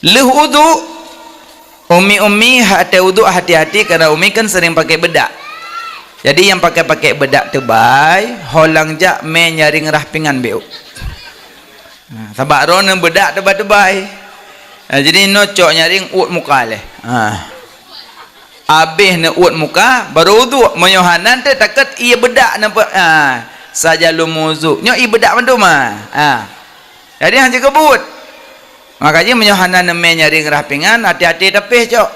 Leh wudu, umi hati wudu hati-hati karena umi kan sering pakai bedak. Jadi yang pakai bedak tebal, holang jak me nyaring rahpingan beu. Sabak ron bedak tebal-tebal. Jadi nocok nyaring ut muka leh. Habis nak ut muka baru wudu. Menyohanan tu takut ia bedak nampak. Saja lu muzu. Nyo i bedak mandu mah. Jadi hanya kebut. Makanya menyohanan me nyaring rahpingan hati-hati tapi cok.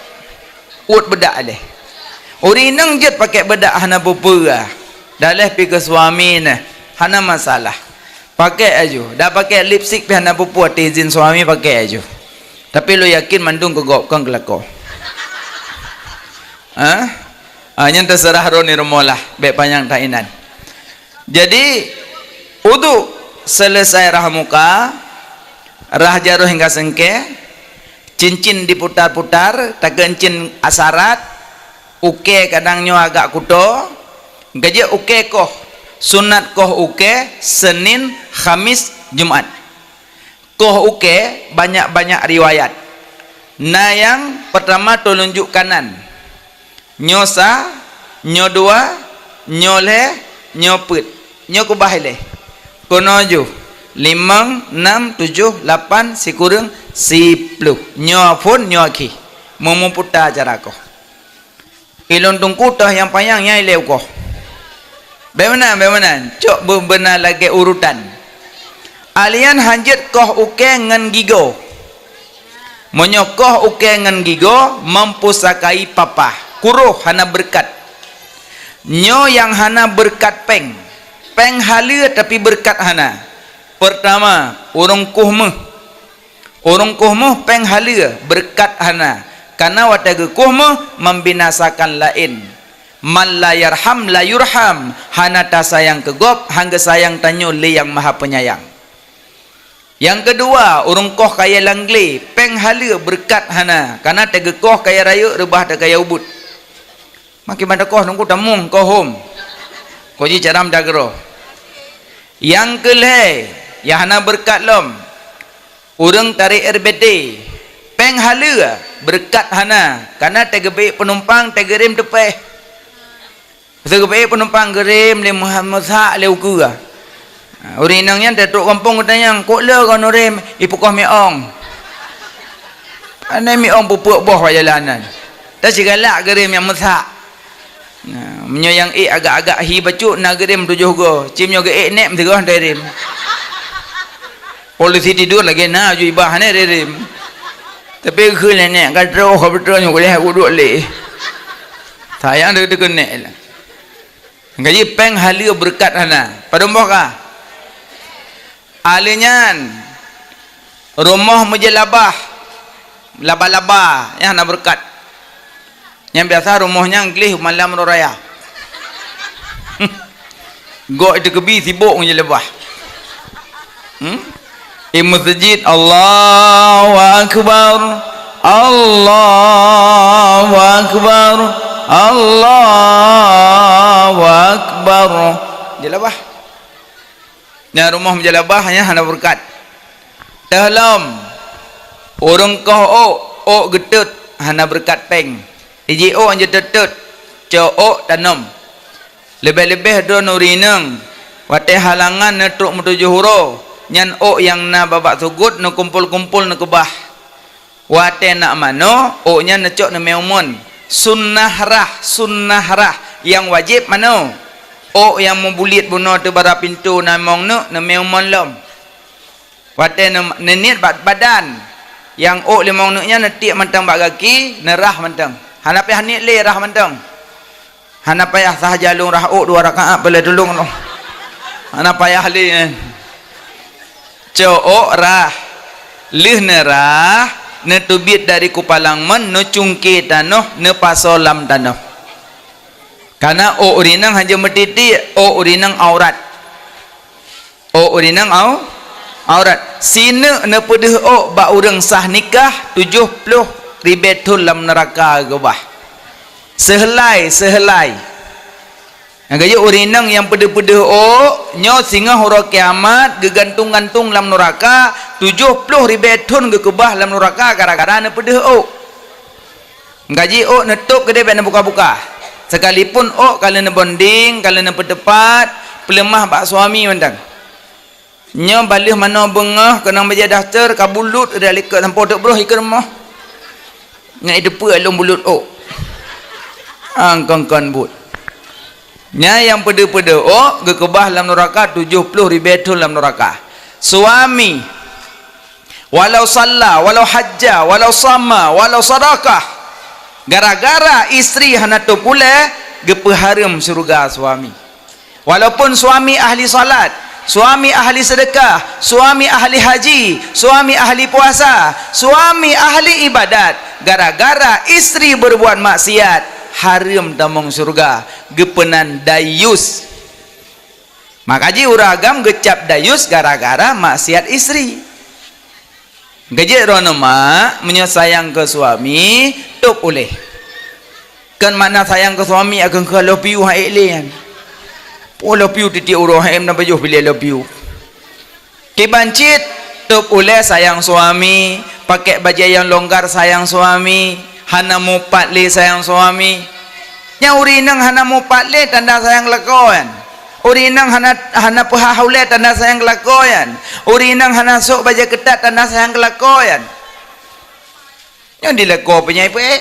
Ut bedak leh. Uri nang jet pakai bedak hana bupura. Dah leh pi ke suami nah. Hana masalah. Pakai aja. Dah pakai lipstick pi hana bupura izin suami pakai aja. Tapi lu yakin mandung kegopkan kelako. Yang terserah ro ni rumolah baik panjang tainan. Jadi wudu selesai rah muka, rah jaruh hingga sengke, cincin diputar-putar, tak kencin asarat, uke kadangnya agak kuto, gaje uke koh, sunat koh uke, Senin, Khamis, Jumat. Koh uke banyak-banyak riwayat. Nah yang pertama telunjuk kanan, nyosa, nyo dua, nyoleh, nyoput, nyokubah leh, konoju, 5, 6, 7, 8, sikurung, 10, nyopun, nyoki, memuputa cara koh. Ilon tungkutah yang panjang yang ilew koh. Bagaimana? Cok benar lagi urutan. Alian hanjit koh uke ngan gigo. Menyokoh uke ngan gigo mempusakai papa. Kuruh hana berkat. Nyo yang hana berkat peng. Peng halia tapi berkat hana. Pertama, urung kuhmuh. Urung kuhmuh peng halia berkat hana. Karena wataga kuhmuh membinasakan lain. Man la yarham la yurham. Hana ta sayang kegop hangga sayang tanyo le yang maha penyayang. Yang kedua, urung koh kaya langli, peng hala berkat hana. Karena tega koh kaya raya, rebah tak kaya ubud. Makin pada koh nunggu tamung, kohom. Kau ji caram dagro. Yang kelih, yang hana berkat lom. Urung tarik RBT, peng hala berkat hana. Karena tega baik penumpang, tega rem tepeh. Tega baik penumpang gerim, le Muhammad Hak le ukura. Uri nangnya datuk kampung katanya kok le kan urem ipukoh miong. Anai miong pupuk boh wa jalanan. Tak segalak gerim yang mesak. Menyo yang agak-agak hi bacuk na gerim tujuh go. Cimnyo ge nek mtigah derim. Polisi tidur lagi na ju ibah ne derim. Tapi khul nek kadro betul nyo boleh uduk le. Sayang de nek lah. Gaji peng halia berkat hana. Padomboh ka? Alinyan rumah mujalabah laba-laba yang nak berkat yang biasa rumahnya ngelih malam raya gok itu kebi sibuk mujalabah masjid Allahu Akbar Allahu Akbar Allahu Akbar mujalabah. Yang rumah menjalabah hanya hana berkat. Dalam orang koh getut hana berkat peng. Iji anje tetut cok tanam. Lebih-lebih do nurineng. Wate halangan ne truk menuju huro. Nyan yang na babak sugut ne kumpul-kumpul ne kebah. Wate nak mano nya ne cok ne meumon. Sunnah rah yang wajib mano. Yang membulit bunuh tu bara pintu namong nu nemeumon lom. Wate nenit badan. Yang limong nuknya netik mentang bak kaki, nerah mentang. Hana payah nit le rah mentang. Hana payah sah jalung rah 2 rakaat boleh tolong noh. Hana payah le. Cook rah. Lih nerah, netubit dari kupalang men nu cungki tanoh, ne pasolam tanoh. Karena urinang hanya metiti urinang aurat. Urinang aurat. Sina ne pedeh ba urang sah nikah 70 ribetul lam neraka gebah. Sehelai. Yang gaya urinang yang peda-peda nyo singa hura kiamat gegantung-gantung dalam neraka 70 ribetun gekebah dalam neraka gara-gara na peda gaji netup kedai nak buka-buka sekalipun kalau na bonding kalau na petepat pelemah bak suami mandang nyo balih mana bengah kena baca daftar kabulut dah likat sampai dak bro ikut rumah ngai depa alung bulut angkangkan but nya yang peda-peda gekebah dalam neraka 70 ribetul dalam neraka. Suami walau salla, walau hajja, walau sama, walau sedekah, gara-gara istri hana tu pula gepeharam surga suami. Walaupun suami ahli salat, suami ahli sedekah, suami ahli haji, suami ahli puasa, suami ahli ibadat, gara-gara istri berbuat maksiat haram tamong surga gepenan dayus. Makaji uragam gecap dayus gara-gara maksiat istri. Gejek rono mak menyayang ke suami tok oleh. Kan makna sayang ke suami akan ke love you hai elian. Love you titik urang hai na bajuh pilih love you. Kibancit tok oleh sayang suami, pakai baju yang longgar sayang suami. Hana mupat le sayang suami nya urinang hana mupat le tanda sayang lakoyan urinang hana pahaule tanda sayang lakoyan urinang hana sok baja ketat tanda sayang lakoyan yang dilako penyai pe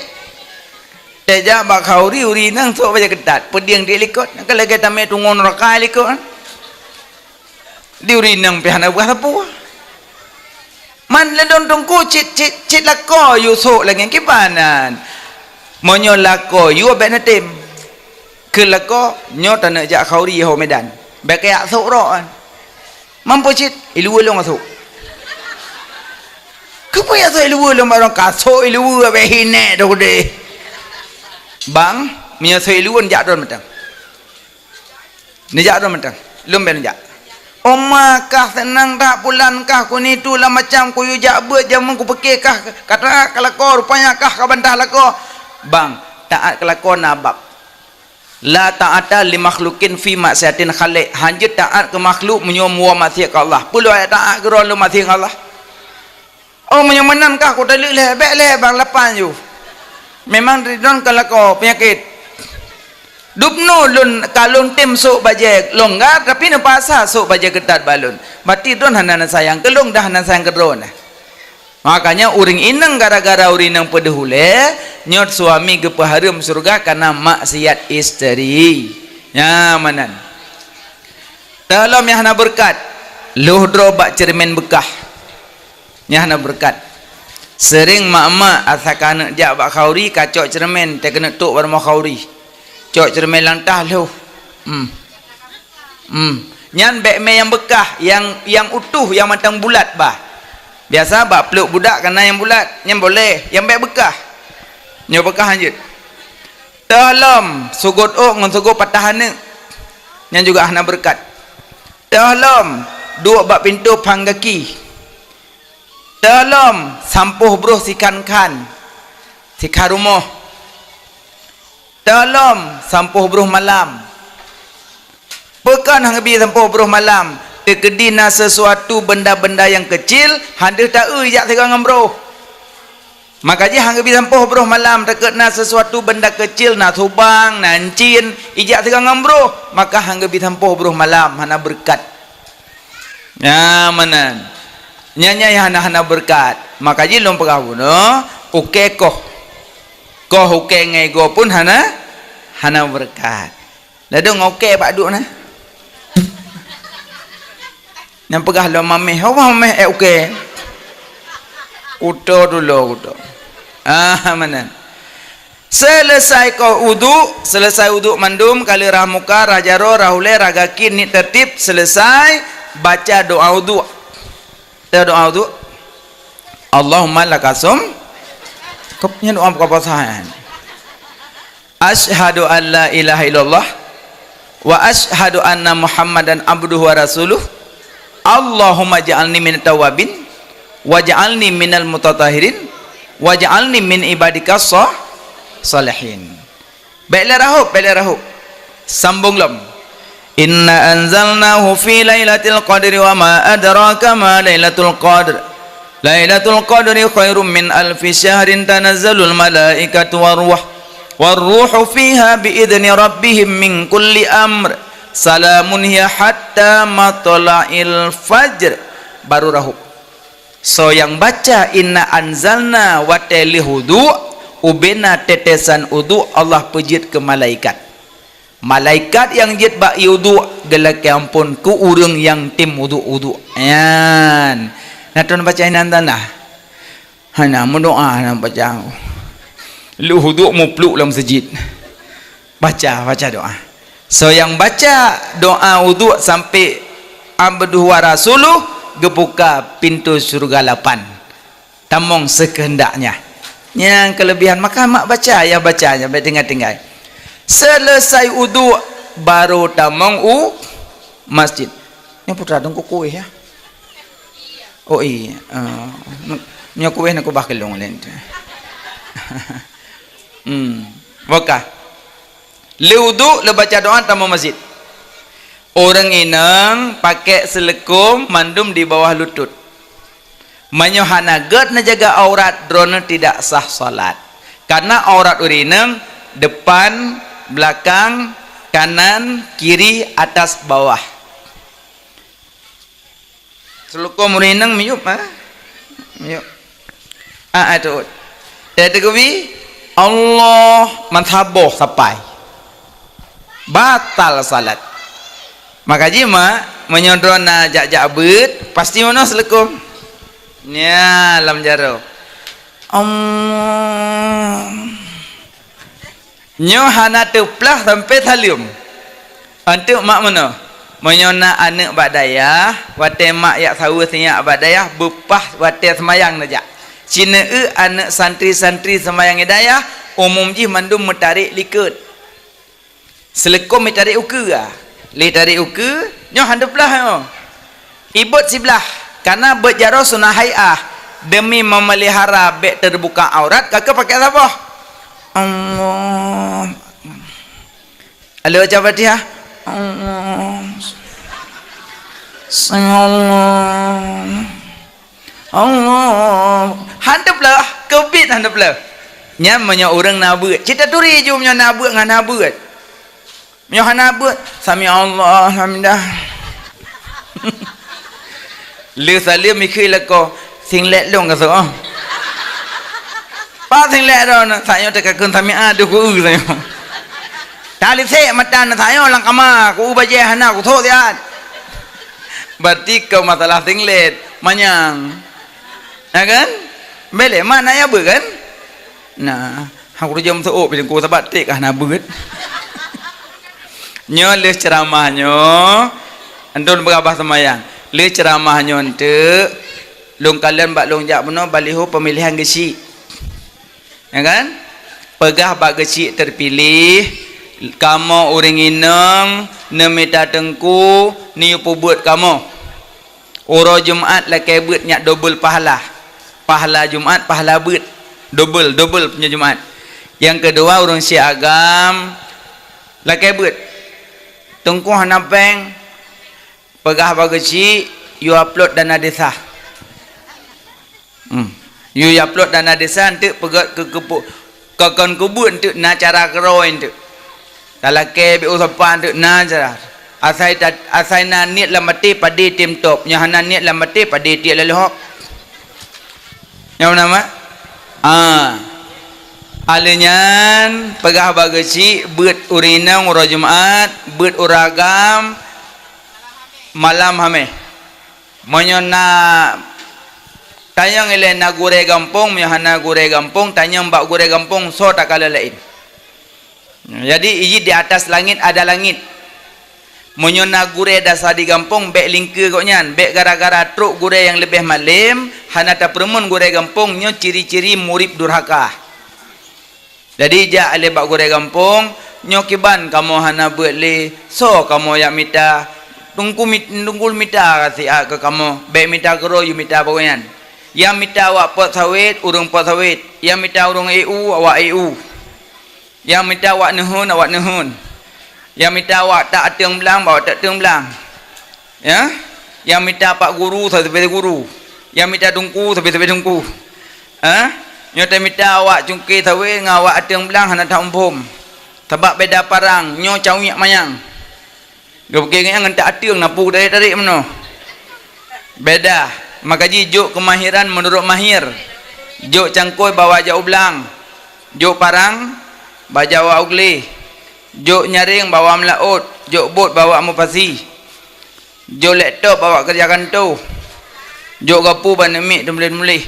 teja bakauri urinang sok baja ketat pediang dilikot kalau kita me tungon neraka likot di urinang pe hana buah apa man ledon tungku cit lako yu sok lagi kipanan monyo lako yu abek natim ke lako nyo tanah jak khauri ho medan bek kayak sok roan mampu cit ilu long sok kepo ya so ilu long barang kaso ilu abek hine do de bang menyo so ilu jak don metang ni jak don metang lum ben jak Oma kah senang tak bulan kah ku ni tu lah macam ku yujak buat jaman ku pekeh kah kata kalau kau rupanya kah kau bantah lah kau bang taat kalau kau nabak la ta'ata li makhlukin fi maksiatin khaliq hanjut taat ke makhluk menyomua maksiat ke Allah puluh ayat taat ke rolu maksiat Allah menyomanan kah ku dalil leh bang lapan you memang ridon kalau kau penyakit dupno lun kalung tim sok baje longgar tapi ne pasal sok baje ketat balun berarti don hana sayang kelong dah hana sayang kedron makanya uring inang gara-gara urinang pedehule nyot suami gepaharum surga karena maksiat istri nyamanan dalam yang hana berkat luhdro bak cermin bekah yang hana berkat sering mak-mak asakan jak bak khauri kacok cermin tak kena tok bar khauri cok cermin lantah lu nyan bekme yang bekah yang utuh yang matang bulat bah biasa bak peluk budak kena yang bulat yang boleh yang bek bekah nyo bekah anjut dalam sugut ngan sugut patahane yang juga hana berkat dalam dua bak pintu panggaki dalam sampuh bruh sikan sikar rumah dalam sampuh bruh malam pekan hang bi sampuh bruh malam kekedina sesuatu benda-benda yang kecil hande tak jak tegang ngambro makanya hang bi sampuh bruh malam tekena sesuatu benda kecil na subang nancin ijak tegang ngambro maka hang bi sampuh bruh malam hana berkat ya manan nyanya hana berkat makanya lom pagahuno uke koh huke ngego pun hana berkat ladung oke pak duk na yang pegah lo mameh oke uto dulu mana selesai kau selesai uduk mandum kali rahmuka rajaro rahule ragakin ni tertib selesai baca doa uduk Allahumma lakasum kopnya doa buka pasahan asyhadu an la ilaha illallah wa asyhadu anna muhammadan abduhu wa rasuluh Allahumma ja'alni minat tawabin wa ja'alni minal mutatahirin wa ja'alni min ibadika salihin baiklah rahub sambung lem. Inna anzalnahu fi lailatul qadri wa ma adraka ma lailatul qadr. Lailatul qadri khairum min alfi syahrin tanazzalul malaikatu waruhu fiha biidzni rabbihim min kulli amr. Salamun hiya hatta matla'il fajr. Baru rahub. So yang baca inna anzalna wa talihudu ubena tetesan udu Allah pejit ke malaikat. Malaikat yang jit bak wudu gelak ampun ku urang yang tim wudu yan natun baca inan tanah hana mendoa nak baca lu wudu mu pluk dalam masjid baca doa. So yang baca doa wudu sampai abduhu rasuluh gebuka pintu surga 8 tamong sekehendaknya. Yang kelebihan maka mak baca ya bacanya baik tinggal selesai wudu baru tamong masjid. Nya putra dong kuih ya. Oh iya. Nya kuih nak bakal long len. Waka. Le wudu le baca doa tamong masjid. Orang inang pakai selekum mandum di bawah lutut. Manyohana ged na jaga aurat drone tidak sah salat. Karena aurat urinang depan, belakang, kanan, kiri, atas, bawah. Selekum urinang miyup miyup. Itu. Tetegubi Allah manthaboh sampai. Batal salat. Maka jima menyodrona jak-jak bet pasti mana selekum. Nya lam jaro. Nyo hana teplah sampai talium. Antuk mak mana? Menyona anak badaya, wate mak yak sawu sinyak badaya bepah wate semayang najak. Cina anak santri-santri semayang hidayah umum ji mandum metarik likut. Selekum metarik uku ah. Li tarik uku, nyo handeplah yo. Ibut sebelah karena berjaro sunah hai'ah demi memelihara bek terbuka aurat kakak pakai apa? Allah. Halo baca Fatihah. Allah. Handeplah, kebit handeplah. Nya menyo orang nabut. Cita turi jum nyo nabut ngan nabut. Nyo hanabut sami Allah hamdah. Lu salim mikir lako singlet long kaso. Pa singlet ron sayo tekakun sami adu ku sayo. Talib se matan sayo lang kama ku baje hana ku tho tiat. Berarti kau masalah singlet manyang. Ya kan? Bele mana ya bu kan? Nah, aku jam seop jeung ku sabat tik ah na beut. Nyo le ceramahnya antun berabah semayang le ceramahnya ente long kalian bak long jak beno baliho pemilihan gesi ya kan pegah bak gesi terpilih kamu orang inang nemita tengku ni pubut kamu uro Jumat la kebut nyak double pahala Jumat pahala but double punya Jumat. Yang kedua orang siagam la kebut tungku hanapeng pegah bagasi you upload dana desa. You upload dana desa nanti pegat ke kon kubun nanti na cara keroi nanti. Kalau ke be usapan nanti na cara. Asai na niat lamati padi tim top. Nya hana niat lamati padi tiak lelok. Yang nama? Alenyan pegah bagasi beut urinang ura Jumat beut uragam malam hame menyona tanyang ile na gure gampung myahana gure gampung tanyang mbak gure gampung so tak kala lain. Jadi iji di atas langit ada langit menyona gure dasar di gampung bek lingke koknyan bek gara-gara truk gure yang lebih malim hana ta permun gure gampung nyo ciri-ciri murid durhaka. Jadi ja ale bak gore gampung nyokiban kamu hana buat le so kamu yang mita tungkul mita kasi ke kamu be mita gero you mita bawayan yang mita awak pot sawit urung pot sawit yang mita urung EU awak EU yang mita awak nuhun Yang minta awak tak ateng belang, bawa tak ateng belang. Ya? Yang minta pak guru, sampai guru. Yang minta tungku, sampai tungku. Nyo minta awak cungkir tawe ngawak ateng belang hana tak umpum. Sebab beda parang, nyo cawiak mayang. Gak kira yang tak ateng napu tarik mana. Beda. Maka juk kemahiran menurut mahir. Juk cangkoi bawa jauh belang. Juk parang bawa ugli. Juk nyaring bawa melaut, juk bot bawa mupasi, juk laptop bawa kerja kantor, juk gapu bandemik temulih-temulih.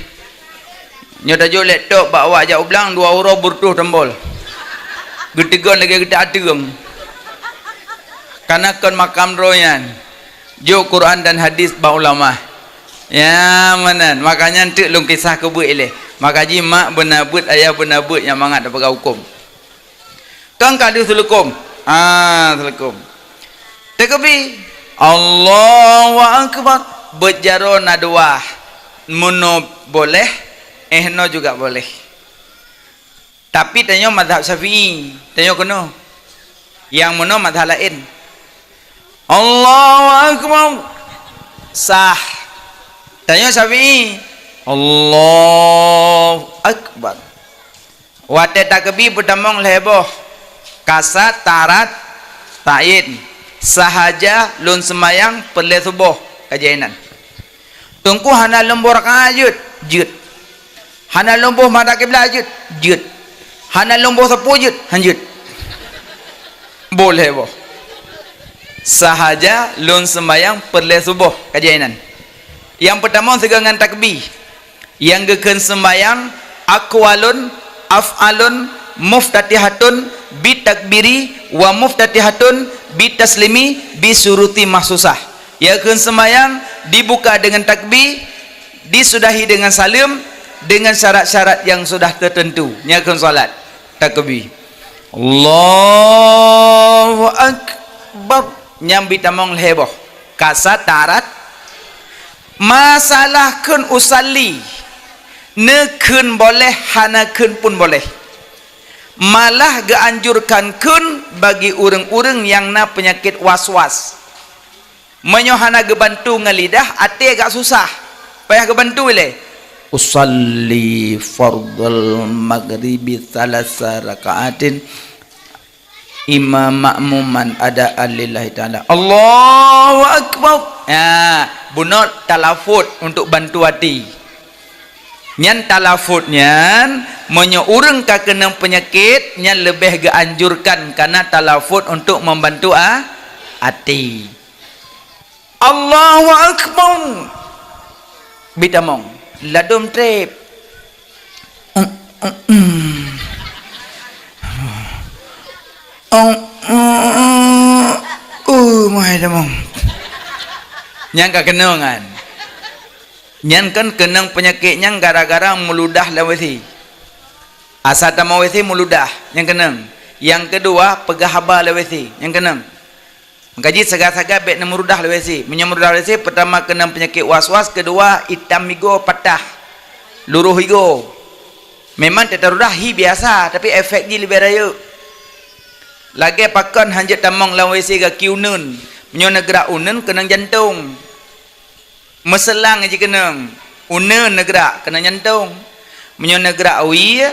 Nyata juk laptop bawa jauh belang 2 euro burtuh tembol. Getigon lagi kita ateng. Karena kon makam royan. Juk Quran dan hadis ba ulama. Ya manan, makanya entuk long kisah kebuat eleh. Maka ji mak benabut ayah benabut yang mangat dapat hukum. Kang kadu selekum. Selekum. Tekapi Allahu akbar berjaro nadwa. Muno boleh, ehno juga boleh. Tapi tanya mazhab Syafi'i, tanya kuno. Yang muno mazhab lain. Allahu akbar sah. Tanya Syafi'i. Allahu akbar. Wate takbir pertama leboh. Kasat tarat ta'yin sahaja lun semayang perle subuh kajainan tungku hana lembur kajut jut hana lembur madak kiblat jut hana lembur sapu jut hanjut boleh boh sahaja lun semayang perle subuh kajainan. Yang pertama segangan takbir, yang geken sembayang aqwalun af'alun muftatihatun bitakbiri wa muftatihatun bitaslimi bisuruti mahsusah. Ya kun sembahyang dibuka dengan takbir, disudahi dengan salim dengan syarat-syarat yang sudah tertentu. Ya kun salat takbir. Allahu akbar nyambi tamong leheboh. Kasat tarat masalah kun usalli nekun boleh hanakun pun boleh. Malah geanjurkan kun bagi urang-urang yang na penyakit was-was. Menyohana gebantu ngalidah ate agak susah. Payah gebantu le. Usalli fardal maghribi thalasa rakaatin imam ma'muman ada alillahi ta'ala. Allahu akbar. Ya, bunot talafut untuk bantu hati. Nyan talafut nyan menyeurang ka kena penyakit nyan lebih geanjurkan karena talafut untuk membantu hati. Allahu akbar. Bitamong ladum trip. Mai damong. Nyan ka kenangan. Nyan kan kenang penyakitnya gara-gara meludah lawesi. Asa tamawesi meludah yang kenang. Yang kedua pegahaba lawesi yang kenang. Mengkaji segala-segala bet meludah lawesi. Menyemudah lawesi pertama kenang penyakit was-was, kedua hitam higo patah. Luruh higo. Memang tetarudah hi biasa tapi efek ji lebih raya. Lagi pakan hanjat tamang lawesi ga kiunun. Menyo negara unun kenang jantung. Meselang aja kenang una negara kena jantung menyo negara awi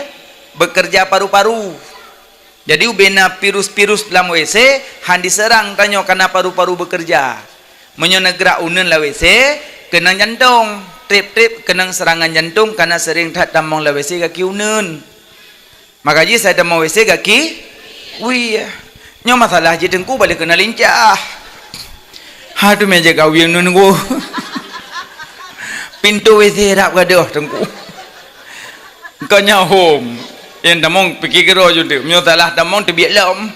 bekerja paru-paru jadi ubena virus-virus dalam WC han diserang tanyo karena paru-paru bekerja menyo negara una la WC kena jantung trip-trip kena serangan jantung karena sering tak tamang la WC kaki unun maka ji saya tamang WC kaki wih nyo masalah je dengku balik kena lincah aduh meja kau yang nunggu pintu WC rap gaduh tengku kau nyahum yang tamong pergi kero juga menyo salah tamong terbiak lom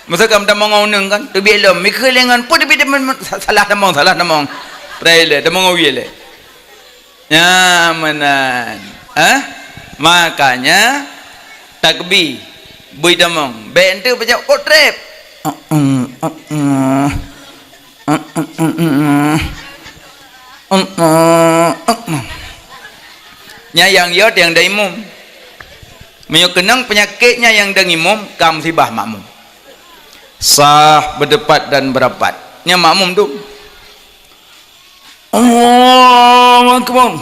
masa kam tamong ngunung kan terbiak lom mikir lengan pun terbiak salah tamong praile tamong awi le nyamanan makanya takbir bui tamong bentu pejak kotrep nya yang yot yang daimum menyo kenang penyakitnya yang dengimum kam sibah makmum sah, berdepat dan berapat. Nya makmum tu Allahu akbar,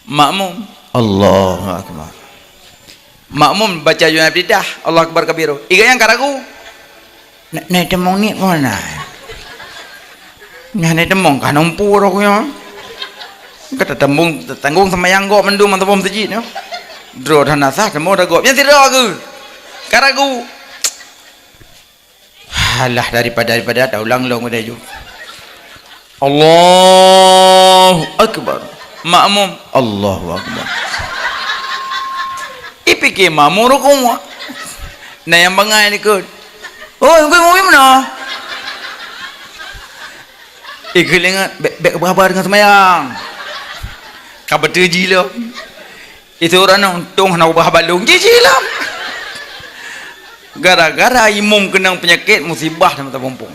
makmum Allahu akbar, makmum baca junayat bidah Allah akbar kabiru. Iga yang karagu nak temong ni mana nak temong kan umpur aku ya kata tanggung sama yang gop mendung mantap masjid no dro dana sah temo dah gop yang tidak aku karagu. Halah daripada dah ulang long udah ju Allahu akbar, makmum Allahu akbar. Ipike makmum rukun na yang bangai ni kot. Oh gue mau mana ikelingat bek berapa dengan semayang kabar terjila itu orang untung nak ubah balung jijilam gara-gara imam kena penyakit musibah dalam tampung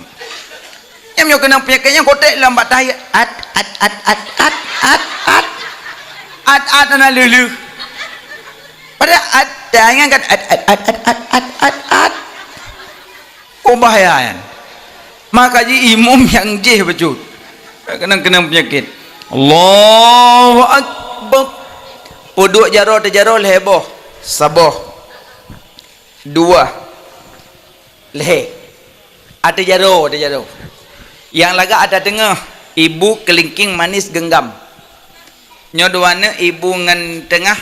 yang kena penyakitnya kotek lambat tahiyat ana lulu pada jangan kan oh bahaya kan. Maka ji imam yang jeh becut kena penyakit. Allahu akbar. Puduk jaro heboh saboh dua leh ada jaro yang laga ada tengah ibu kelingking manis genggam nyodoana ibu ngan tengah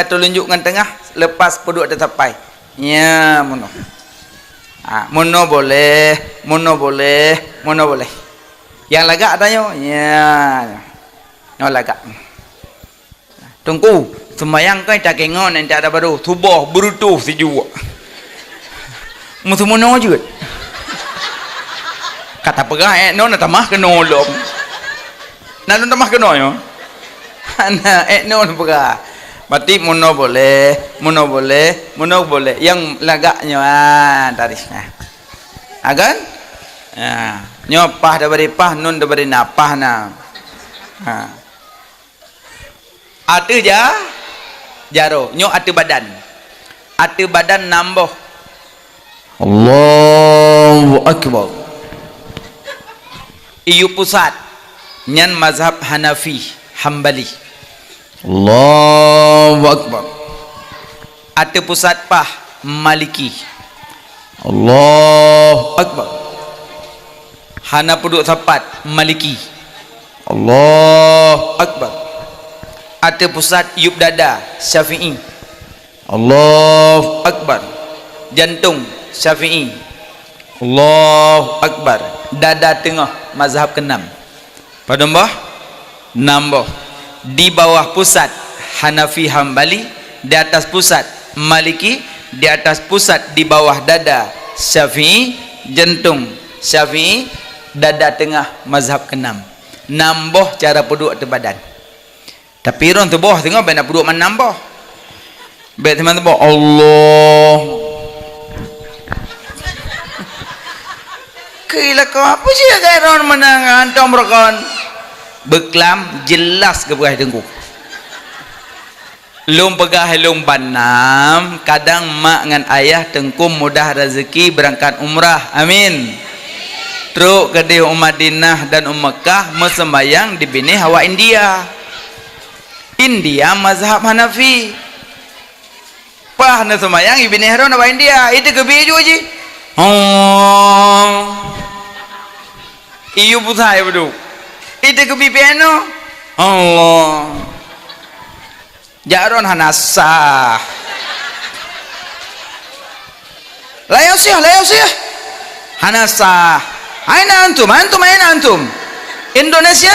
telunjuk ngan tengah lepas puduk tetapai nya mono mono boleh yang laga adanya ya laga tunggu semayang kan tak kengon nanti ada baru tubuh berutuh si jiwa musuh mono juga kata pegah no na tamah keno lom na lu tamah keno yo ana no pegah berarti mono boleh yang lagaknya tarisnya agan nyopah dabari pah nun dabari napah na atu jaro nyo atu badan nambah Allahu akbar. Iu pusat nyan mazhab Hanafi Hambali Allahu akbar. Atu pusat pah Maliki Allahu akbar. Hana puduk sapat Maliki Allahu akbar. Atu pusat yub dada Syafi'i Allahu akbar. Jantung Syafi'i Allahu akbar. Dada tengah mazhab ke-6 pada mbah nambah di bawah pusat Hanafi Hambali, di atas pusat Maliki, di atas pusat di bawah dada Syafi'i, jantung Syafi'i, dada tengah mazhab ke-6. Nambah cara puduk atas badan. Tapi orang tu bawah tengok nak puduk mana nambah. Baik teman-teman Allah. Kira kau apa sih kaya orang menangan tom rekon beklam jelas ke berai tengku lum pegah lum banam kadang mak ngan ayah tengkum mudah rezeki berangkat umrah amin truk ke di Madinah dan Mekah mesembayang di bini hawa India mazhab Hanafi pah na sembayang di bini hawa India itu kebeju aja iu putai bedu itu ke piano Allah jaron hanasah layak sih hanasah aina antum Indonesia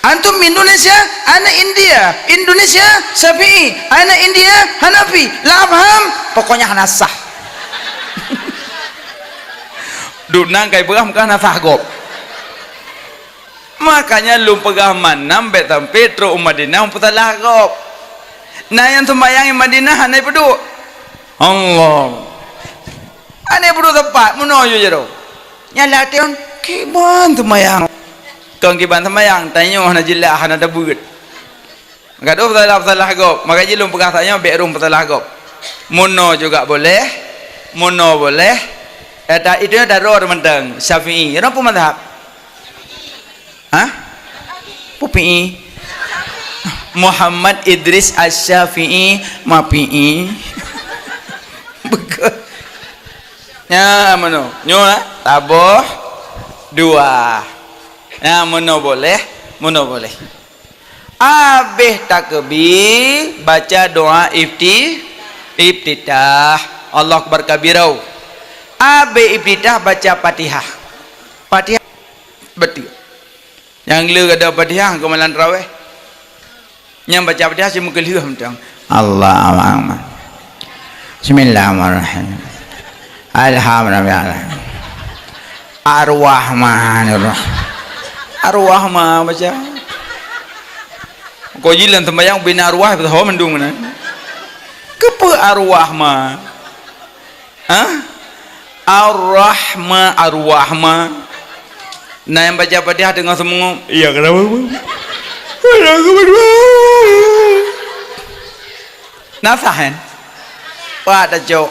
antum Indonesia ana Indonesia Syafi'i ana India Hanafi la paham pokoknya hanasah dunang kai berah muka nasah gop makanya lu pegah manam bet tampe tro Madinah putalah gop nah yang sembayang Madinah anai pedu Allah anai pedu tepat menuju jero nyala tion kiban sembayang kong kiban sembayang tanya hana jila hana debut gaduh putalah gop maka jilum pegah tanya bet rum putalah gop Mono juga boleh, mono boleh. Itu darur mentang Syafi'i. Kenapa mazhab? Hah? Pupi. Muhammad Idris Asy-Syafi'i Mapi'i. Betul. Ya mono. Nyo taboh dua. Ya mono boleh, mono boleh. Habis takbir baca doa iftitah. Allah Akbar kabirau. Habis iftitah baca Fatihah. Fatihah betul. Yang lu ada Fatihah ke malam tarawih. Yang baca Fatihah cuma kelih macam Allahumma. Bismillahirrahmanirrahim. Alhamdulillah. Ar-Rahmanir-Rahim. Ar-Rahman baca. Kau jilan tembayang bina arwah betul mendung mana? Kepa ar-Rahman? Hah? Ar-Rahman, ar-Rahman. Nah yang baca Fatihah dengan semua, iya kenapa? Nasahan? Pak tak jauh.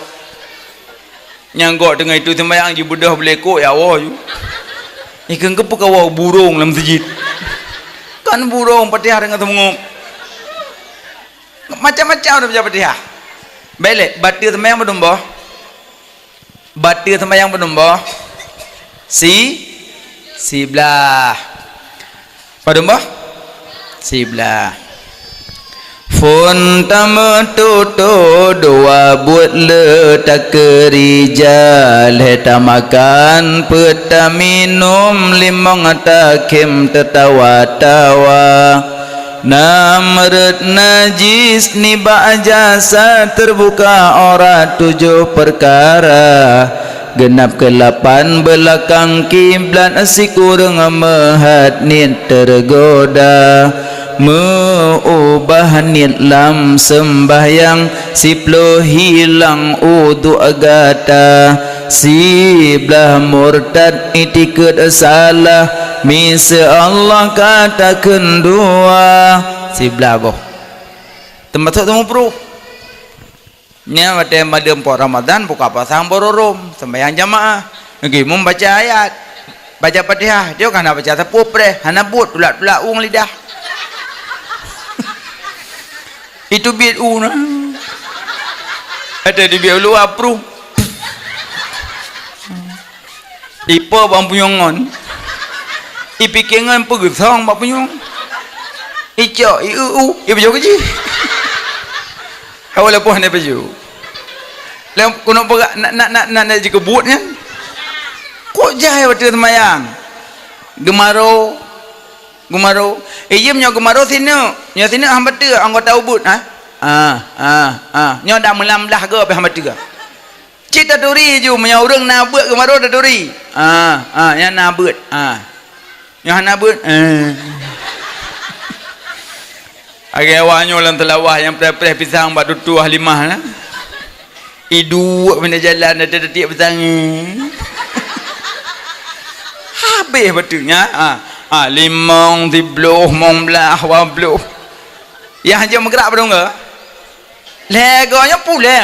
Nyanggok dengan itu sembahyang je budah belekok ya Allah je. Ikan kepa kau burung dalam masjid. Kan burung Fatihah dengan semua. Macam-macam dah baca Fatihah. Baik, batil sembahyang berdomba. Batil sembahyang berdomba. Sebelah. Berdomba? Sebelah. Fun tamututu dua buat letak kerijal heta makan peta minum limang takim tertawa-tawa namrut najis niba jasa terbuka ora 7 perkara genap ke-8 belakang kiblat si kurang mehat nit tergoda meubah niat lam sembahyang siplo hilang udu agata siblah murtad itikut salah misa Allah katakan dua siblah boh tempat temu pro nya pada empok Ramadan buka pasang bororom sembahyang jamaah lagi membaca ayat baca Fatihah dia kan baca tepuk pre hana but tulak-tulak ung lidah itu biar una ada di biar lu apru ipo bang punyongon ipikengan pegesong bang punyong ico iu baju keji awal apa hanya baju lem kuno pegak nak jika buatnya kok jahai waktu semayang gemaro iyem nyo gemaro sini nyo sini hamba tu anggota ubud nyo dah melamlah ke apa hamba tu cita duri ju menyo urang na beut gemaro dah duri yang na beut nyo hana beut agak awaknya orang telawah yang perih-perih pisang buat tutu halimah lah idu benda jalan ada detik pisang habis betulnya limong dibluh mong belah wabluh yang hanya bergerak pada enggak leganya pula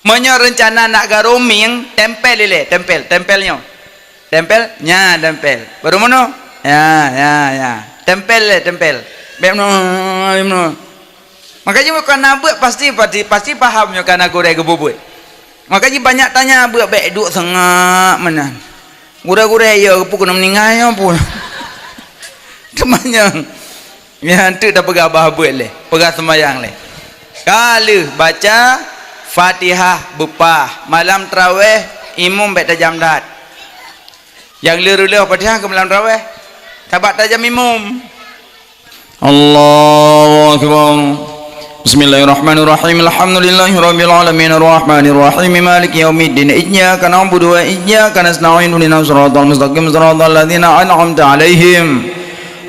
menyo rencana nak garoming tempel tempelnya baru mana ya tempel bemno makanya bukan buat pasti pahamnya karena goreng gebubut makanya banyak tanya buat baik duk sengak mana gura-gura ya pukul meninggalnya pun temannya ya hantu dah pegang bahabuat leh pegang sembahyang leh kalau baca Fatihah bupah malam tarawih imam baik tajam dat yang liru-liru Fatihah ke malam tarawih tabat tajam imam Allahu Akbar Bismillahirrahmanirrahim Alhamdulillahi Rabbil Alamin Ar-Rahmanir Rahim Maliki Yawmiddin Iyyaka na'budu wa iyyaka nasta'in Ihdinas siratal mustaqim siratal ladzina an'amta 'alaihim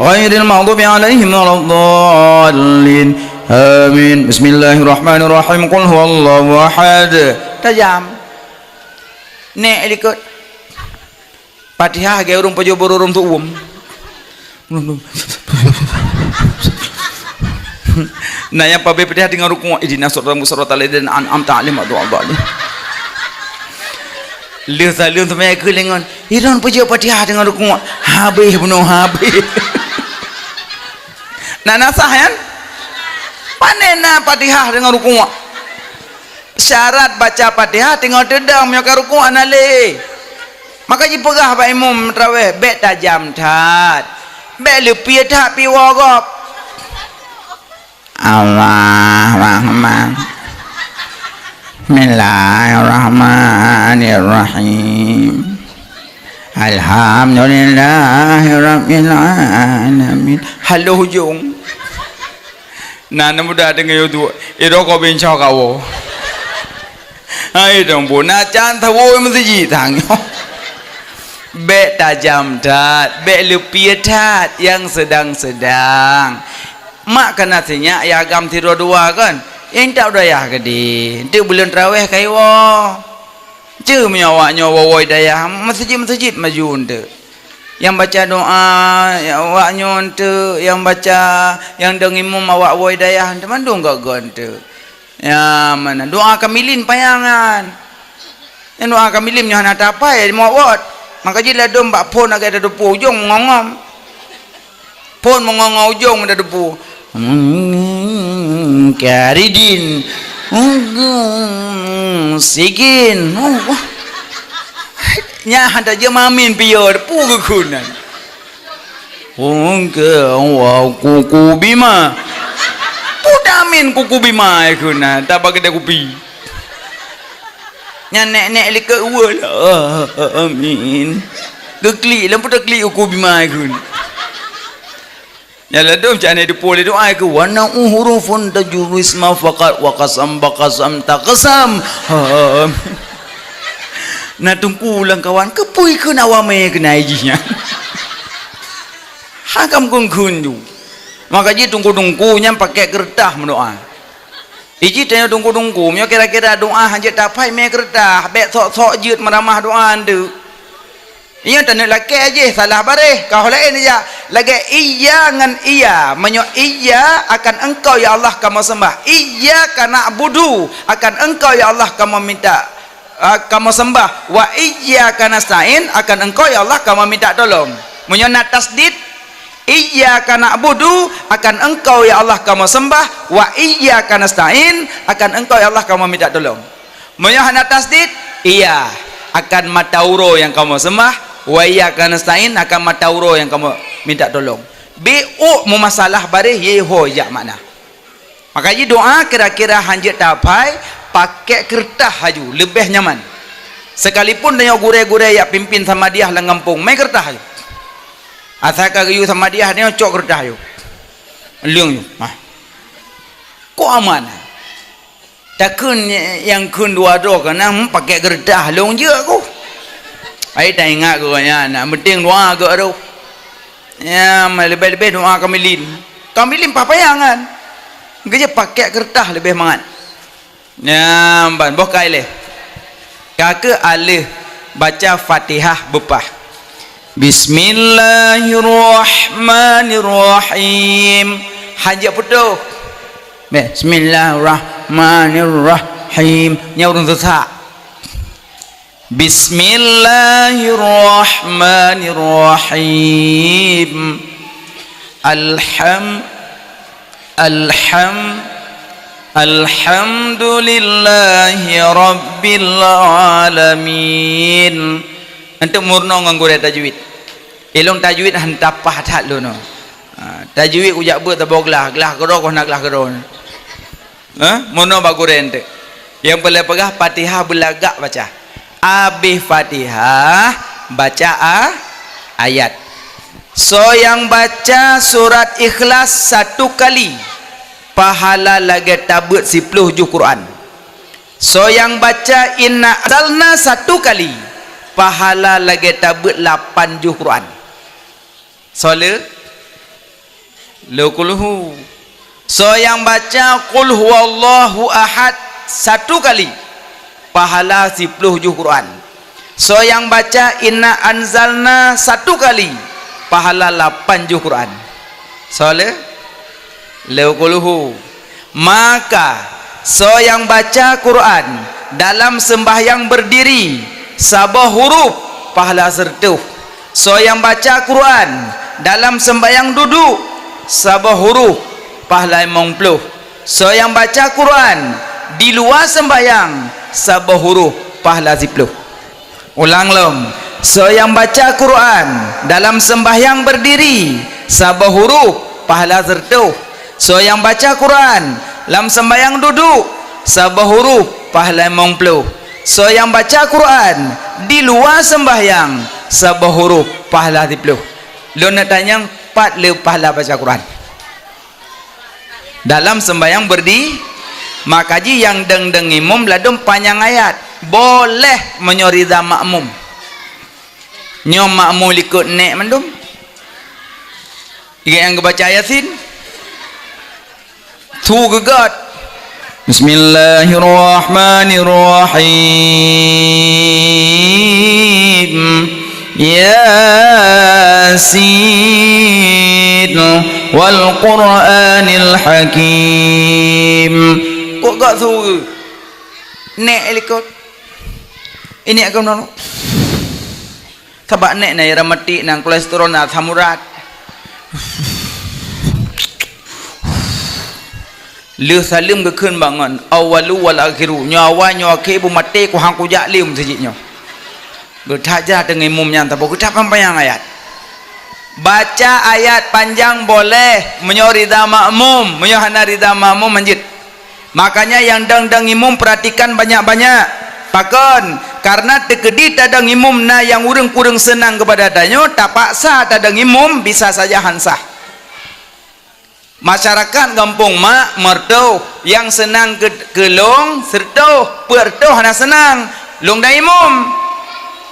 ghairil maghdubi 'alaihim waladdallin Amin Bismillahirrahmanirrahim Qul huwallahu ahad tajam nek ikut Fatihah ge urung pajo borom tu Nah yang pabe Fatihah dengan rukuk idina siratal mustaqim an'amta 'alaihim ghairil Lihat salun sampai aku lengan. Iran puja Fatihah dengan rukuk. Habis penuh habis. Nak nasah kan? Panena Fatihah dengan rukuk. Syarat baca Fatihah tinggal tedang menyokar rukuk anale. Maka ji pegah Pak Imam tarawih bet tajam tat. Bet lepi tak pi wagap. Allah Rahman. Bismillahirrahmanirrahim. Alhamdulillahirabbil alamin. Halo hujung. Nah mudah dengan itu. Itu kau bincang kau. Hai dong bu. Nah cantik bu mesti tang. Bek tajam tat. Bek lepi tat yang sedang-sedang. Mak kan nasinya ya agam tiru dua kan. Yang tak daya gede. Dia bulan tarawih kaiwa. Je menyawaknya wawai daya masjid-masjid maju ente. Yang baca doa yang awaknya ente, yang baca yang dengimum awak wawai daya ente mandung gak ente. Ya mana doa kamilin payangan. Yang doa kamilin nya hana tapai mau wat. Maka jila dom bak pon agak ada depu ujung ngongom. Pon mengongong ujung ada depu. Karidin sikin nya ada je mamin piyor pu kekunan kuku bima pudamin kuku bima kuna tabak ada kupi nya nek leke wala amin gekli lampu tekli kuku bima kuna ya ladum jane di poli doa ke wana hurufun tajuru isma faqat wa qasam baqasam taqsam na tungku lang kawan kepui ke nawame ke naijinya hakam kun ju maka ji tungku nya pakai kertas mendoa iji tanya tungku nya kira-kira doa hanya tapai me kertas bek sok jeut meramah doa ande. Ia tanya laki aja salah bareh kau lain aja lagi iya ngan iya menyo iya akan engkau ya Allah kamu sembah iya kana budu akan engkau ya Allah kamu minta kamu sembah wa iya kana stain akan engkau ya Allah kamu minta tolong menyo nak tasdid iya kana budu akan engkau ya Allah kamu sembah wa iya kana stain akan engkau ya Allah kamu minta tolong menyo nak tasdid iya akan matauro yang kamu sembah wa iyyaka nasta'in akan matauro yang kamu minta tolong. Bu mu masalah bareh ye ho ya makna. Makanya doa kira-kira hanjat tapai pakai kertas haju lebih nyaman. Sekalipun dia gure-gure ya pimpin sama dia lang kampung, mai kertas haju. Asaka gayu sama dia dia cok kertas haju. Liung yu. Ko aman. Takun yang kun dua do kana pakai kertas long je aku. Ai tak ingat ke nya nak penting doa ke tu. Ya lebih-lebih doa kamilin. Kamilin papayangan. Kerja pakai kertas lebih mangat. Ya ban boh kai leh. Kakak alih baca Fatihah bepah. Bismillahirrahmanirrahim. Hajat putus. Bismillahirrahmanirrahim. Nyaurun sesak. Bismillahirrahmanirrahim. Alhamdulillahi rabbil alamin. Untuk murno nganggo tajwid. Ilung tajwid hantapah tak lu no. Tajwid ujak buat taboglah, gelah gero kau nak gelah gero. Murno bagure ente. Yang boleh pegah Fatihah belagak baca. Habis Fatihah baca ayat. So yang baca surat Ikhlas 1 kali pahala lagi tabut 10 juz Quran. So yang baca Inna Anzalna 1 kali pahala lagi tabut 8 juz Quran. Soale lukulhu. So yang baca Qul huwallahu ahad 1 kali pahala 10 juz Quran. So yang baca Inna Anzalna 1 kali pahala 8 juz Quran. Soale leukulhu. Maka so yang baca Quran dalam sembahyang berdiri sabah huruf pahala sertuh. So yang baca Quran dalam sembahyang duduk sabah huruf pahala 50. So yang baca Quran di luar sembahyang sabah huruf pahala 10. Ulang lom. So yang baca Quran dalam sembahyang berdiri sabah huruf pahala sertuh. So yang baca Quran dalam sembahyang duduk sabah huruf pahala 50. So yang baca Quran di luar sembahyang sabah huruf pahala 10. Lo nak tanya 4 le pahala baca Quran dalam sembahyang berdiri. Makaji yang deng imam ladum panjang ayat boleh menyorida makmum. Nyom makmum ikut nek mandum. Yang baca Yasin tu gegat. Bismillahirrahmanirrahim. Yasin wal Qur'anil Hakim. Kok gak suruh nek likut ini akan nono sabak nek na ramati nang kolesterol na samurat lu salim ke keun bangun awalu wal akhiru nyawa nyawa ke bu mate ku hang ku jak lim sejiknya bertaja dengan imumnya tak boleh kita panjang ayat baca ayat panjang boleh menyorida makmum menyohana rida makmum manjid. Makanya yang dang imum perhatikan banyak-banyak pakon karena tekedi tadang imum na yang urang-urang senang kepada danyo tak paksa tadang imum bisa saja hansah. Masyarakat kampung mak mertu yang senang ke long sertu pertu hana senang long da imum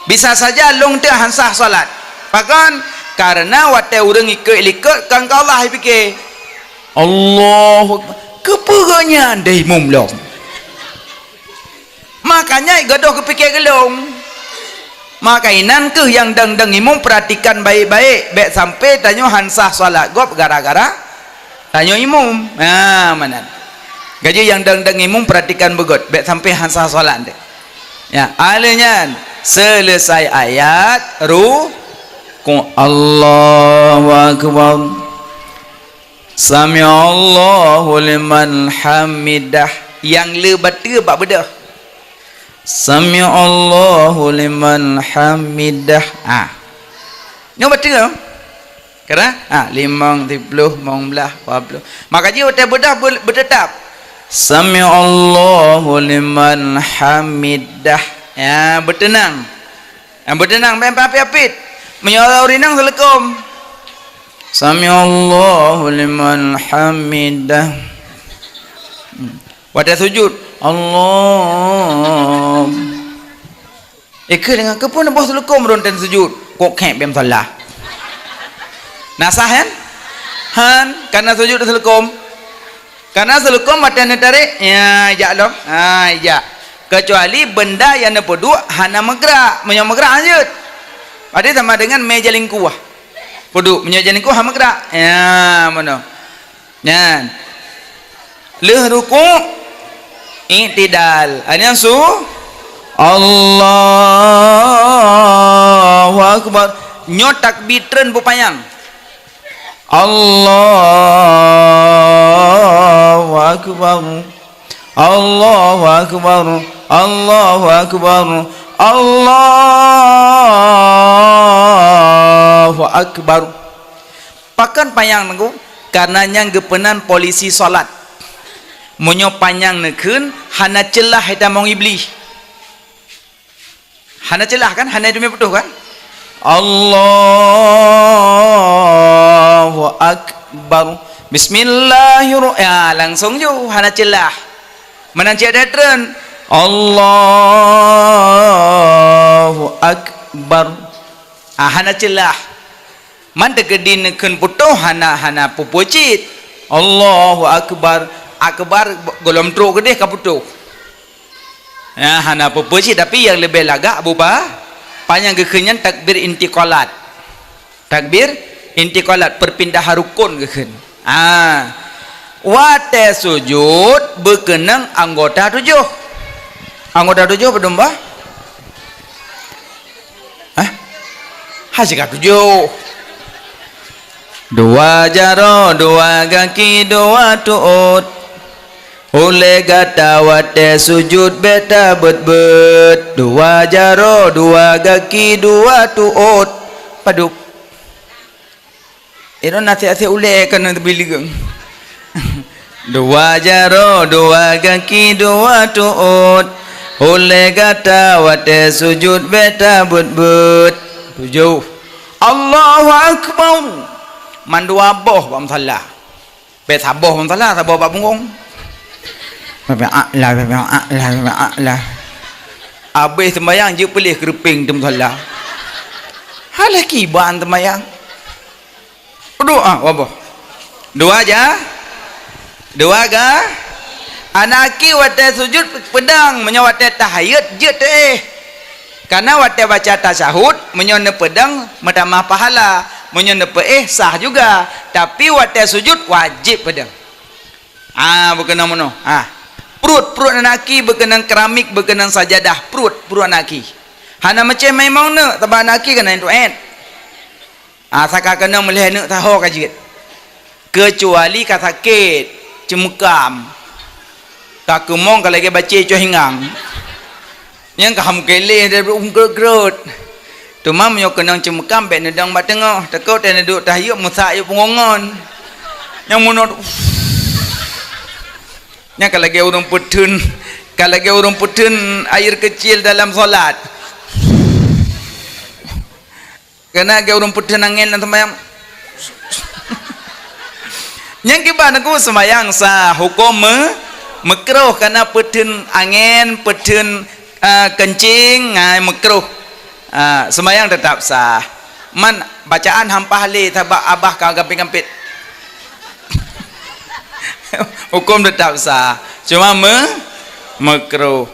bisa saja long teu hansah salat pakon karena wate urang ikut kan Allah fikir Allahu kepeganya anda imum long. Makanya gaduh kepikir gelong. Makainan ke yang dang imum perhatikan baik-baik baik sampai tanyo hansah salat gop gara-gara tanyo imum. Mana gaji yang dang imum perhatikan begot baik sampai hansah salat deh. Ya alenya selesai ayat ruku Allahu akbar Sami'allahu liman hamidah yang le bata bak bedah Sami'allahu liman hamidah ni bata kena limang tipluh mong belah pabluh maka dia hotel bedah bertetap Sami'allahu liman hamidah ya bertenang api-apit menyala urinang selekom Sami'allahu liman hamidah. Wadah sujud Allah ke dengan kepun bos selekom ronten sujud kok kek bem salah nasah han karena sujud selekom karena selekom matan tarik ya jak lo ya kecuali benda yang nepoduk hana megrak menyamegrak lanjut ada sama dengan meja lingkuah poduk menyajian ku hama gerak ya mana nyan leh ruku i'tidal yang su Allahu akbar nyot takbir tren pupayang Allahu akbar Allahu akbar Allahu akbar Allahu akbar pakan payang nengku karena yang gepenan polisi solat munyo panyang nekeun hana celah eta mong iblis hana celah kan hana demi betul kan Allahu akbar bismillahirrahmanirrahim ya langsung jo hana celah menancik ada tren Allahu akbar hana celah man tegedin nekeun putuh hana pupucit Allahu akbar golom truk gede ka putuh ya hana pupucit tapi yang lebih lagak bupa panjang gekeunyan takbir intiqalat perpindahan rukun gekeun Wate sujud berkenang anggota 7. Anggota 7 apa domba? Hasil 7. 2 jaro, 2 kaki, 2 tuut. Oleh kata wate sujud beta bet-bet. 2 jaro, 2 kaki, 2 tuut. Padup. Itu nasi-nasi oleh kena terbiligeng. 2 jaro, 2 kaki, 2 tuut. Oleh kata wate sujud beta bet-bet. 7. Allahu Akbar. Mandu aboh bam salah. Bet aboh bam salah, saboh bab bungong. A'la. Habis sembahyang je pelih kereping tem salah. Halah kiban sembahyang. Doa aboh. 2 aja. 2 ga. Anaki wate sujud pedang menyawate tahiyat je teh. Karena wate baca tasyahud menyone pedang menambah pahala, menyone sah juga. Tapi wate sujud wajib pedang. Berkenang mono. Perut anaki berkenang keramik, berkenang sajadah, perut anaki. Hana macam memang nak tabah anaki kena itu saka kena melih nak tahu kajit. Kecuali kata sakit, cemukam. Tak kemong kalau lagi baca cuah hingang. Yang kaham kelih dari gerut. Tu mam yo kenang cemukam bet nedang bat tengah. Takut dan duduk tahiyuk musak yo pengongon. Yang munot. Yang kalau lagi orang putun air kecil dalam solat. Kena ke orang putun angin dan sembahyang. Yang kiban aku sembahyang sah hukum makruh karena putun angin, putun kencing, makruh. Sembahyang tetap sah. Man bacaan hampah le tabak abah kau gampit-gampit. Hukum tetap sah. Cuma makruh.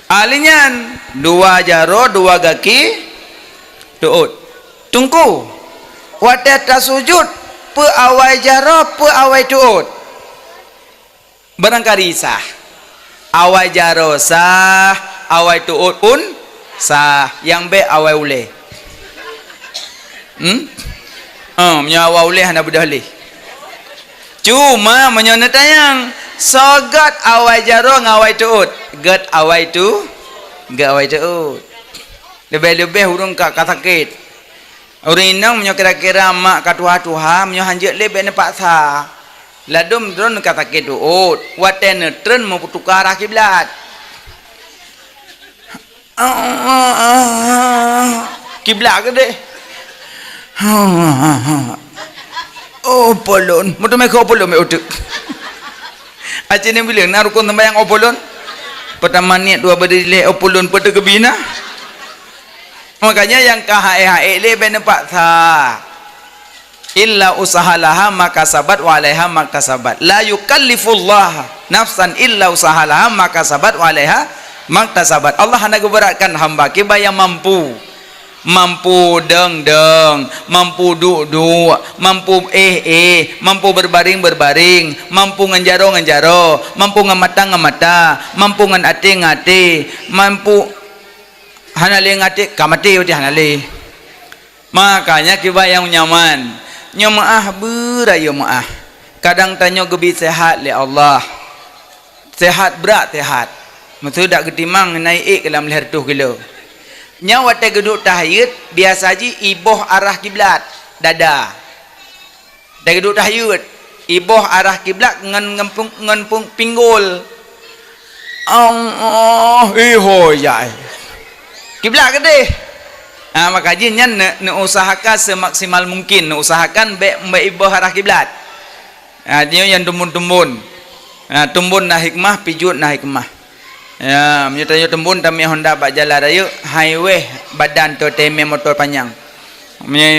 Alinyan 2 jaro, 2 kaki, tuut. Tungku. Wate tasujud pe awai jaro, pe awai tuut. Barangkali sah. Awai jaro sah, awai tuut pun sah. Yang be awai ule. Menyawa ule hana bedah le. Cuma menyona tayang sogat awai jaro ngawai tuut. Get awai tu, get awai tuut. Lebih-lebih urung kata sakit. Urang inang menyo kira-kira mak katuha-tuha menyo hanjek lebih ne paksa. Ladum drone kata sakit tuut. Waten tren mau tukar arah kiblat. Kiblat ke deh? Opolon, mutu me ko opolon me utuk. Aceh ni bilang nak rukun sembahyang opolon. Pertama niat 2 berdiri opolon pada kebina. Makanya yang kahae le ben paksa. Illa usahalaha maka sabat wa alaiha maka sabat. La yukallifullah nafsan illa usahalaha maka sabat wa alaiha maka sabat. Allah hendak beratkan hamba kiba yang mampu. Mampu deng, mampu duk, mampu mampu berbaring, mampu nganjaro, mampu ngamata, mampu ngate, mampu hanale ngate, kamate uti hanale. Makanya kiba yang nyaman, nyamaah berayo maah. Kadang tanya gebi sehat le Allah. Sehat berat sehat. Maksud dak ketimang naik ke dalam leher tuh kilo. Nyawa te geduk tahiyat biasa ji iboh arah kiblat dada. Te geduk tahiyat iboh arah kiblat ngan pinggul. Allah hoyai. Kiblat ke deh. Maka ji nyan ne usahakan semaksimal mungkin, ne usahakan be iboh arah kiblat. Dia yang tumbun-tumbun. Tumbun na hikmah, pijut na hikmah. Ya, menyertai tembun kami Honda bak jalan raya highway badan tu teme motor panjang.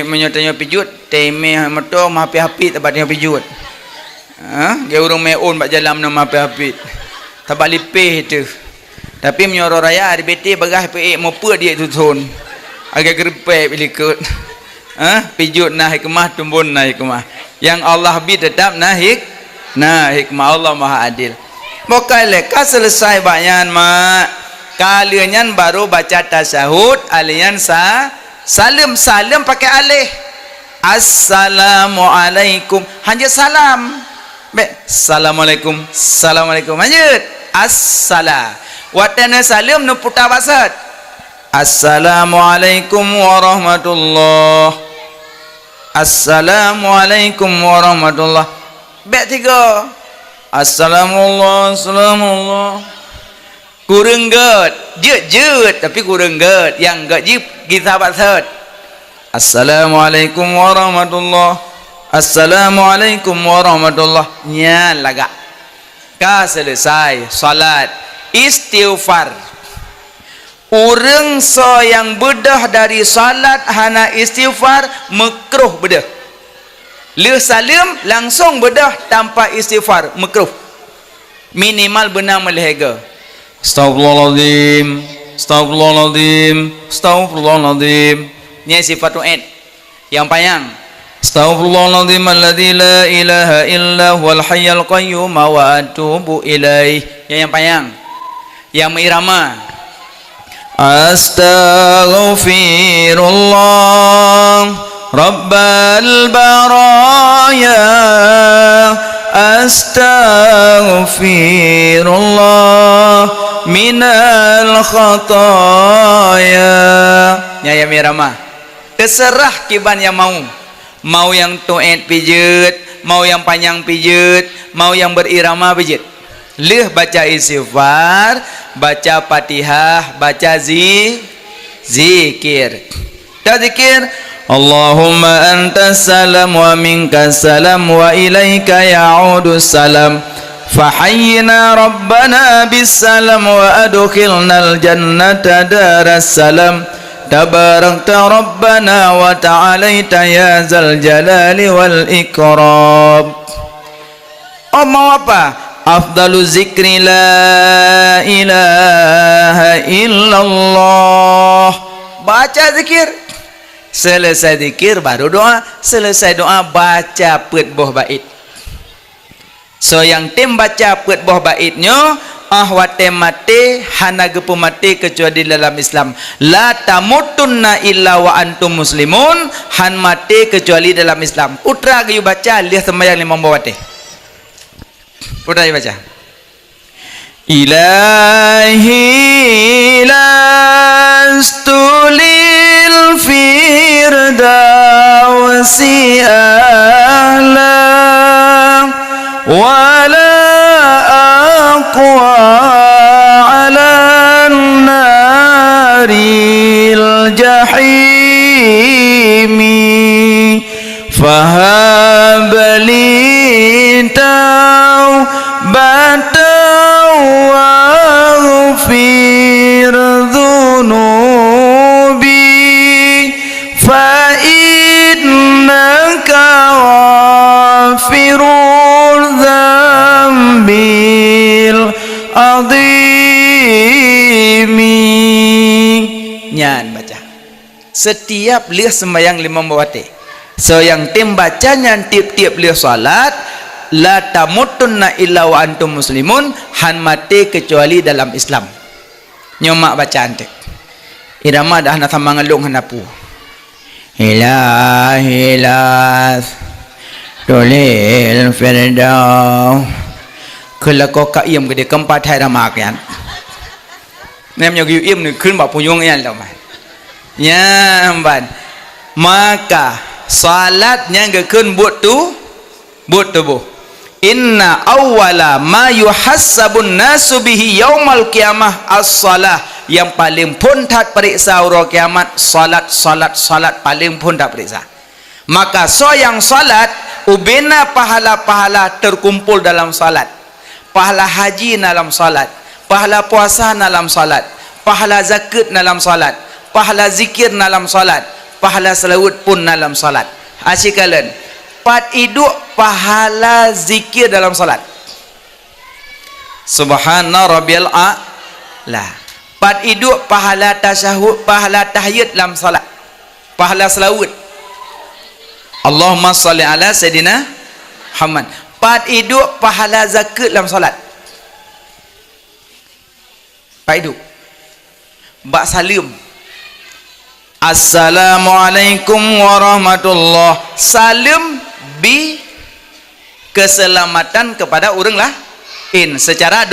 Menyertai pijut teme motor mah api-api tempat dia pijut. Dia urang meun bak jalan nama api-api. Tabak lipih itu. Tapi menyoro raya ada bete bagah pe mopa dia tu thon. Agak gerepek bilikut. Pijut nah hikmah tumbun nah hikmah. Yang Allah bi tetap nah Nah, hikmah Allah maha adil. Bukan leka selesai bayan mak. Kalian baru baca tasyahud, alian salam pakai alih. Assalamualaikum. Hanya salam. Assalamualaikum. Assalamualaikum. Lanjut. Assalam. Watana salam nu putar basat. Assalamualaikum warahmatullah. Assalamualaikum warahmatullah. Baik tiga. Assalamualaikum. Kurang ged. Jut tapi kurang ged. Yang ged jip kita basat. Assalamualaikum warahmatullah. Assalamualaikum warahmatullah. Nya laga. Ka selesai salat istighfar. Orang so yang bedah dari salat hana istighfar makruh bedah. Le salim langsung bedah tanpa istighfar makruh. Minimal benar melehega. Astagfirullahaladzim. Astagfirullahaladzim. Astagfirullahaladzim. Ini sifat tu'id. Yang panjang. Astaghfirullahaladzim alladzi la ilaha illa huwal hayyul qayyum wa atubu ilaih. Yang panjang. Yang irama. Astaghfirullah Rabbal baraya. Astaghfirullah minal khataya. Yang irama. Terserah kiban yang mau yang tu'id pijet, mau yang panjang pijet, mau yang berirama pijet. Leh baca istighfar, baca Fatihah, baca zikir. Tak zikir Allahumma antas salam wa minkas salam wa ilaika ya'udus salam. Fahayyina rabbana bis salam wa adkhilnal jannata daras salam. Tabarakta Rabbana wa ta'alaita ya zal jalali wal ikram. Oh mau apa? Afdalu zikri la ilaha illallah. Baca zikir. Selesai zikir baru doa. Selesai doa baca pet boh bait. So yang tim baca pet boh baitnya ahwate mate hana gepu mate kecuali dalam Islam. La tamutunna illa wa antum muslimun. Han mate kecuali dalam Islam. Putra gayu baca lihat sembahyang limang bawate. Putra gayu baca. Ilahi lastu lil firdausi a'la wala aqwa ala naril jahimi fahabli taubatan waghfir dhunubi fa innaka ghafirul dzambil azimi. Nyan baca setiap lihat sembahyang lima bawate. So yang tim bacanya tiap-tiap lihat salat. La tamutunna illa wa antum muslimun. Han mati kecuali dalam Islam. Nyomak bacaan tek irama dah nak sama ngelung hanapu. Ilahi las tulil firdaus. Kelako ka iem gede keempat hai ramak yan. Nem nyogi iem ni kun ba puyung yan tau man. Ya amban. Maka salatnya gekun buat tubuh. Inna awwala ma yuhassabun nasu bihi yaumal qiyamah as-salah. Yang paling puntat periksa hari kiamat salat paling puntat periksa. Maka so yang salat ubena pahala-pahala terkumpul dalam salat. Pahala haji dalam salat, pahala puasa dalam salat, pahala zakat dalam salat, pahala zikir dalam salat, pahala selawat pun dalam salat. Asyikalan pat iduk pahala zikir dalam salat. Subhana rabbiyal a'la. Pat iduk pahala tasyahud, pahala tahiyat dalam salat, pahala selawat. Allahumma salli ala sayidina Muhammad. Pat hidup pahala zakat dalam solat. Pat hidup. Bak salim. Assalamualaikum warahmatullahi. Salim bi keselamatan kepada orang lain secara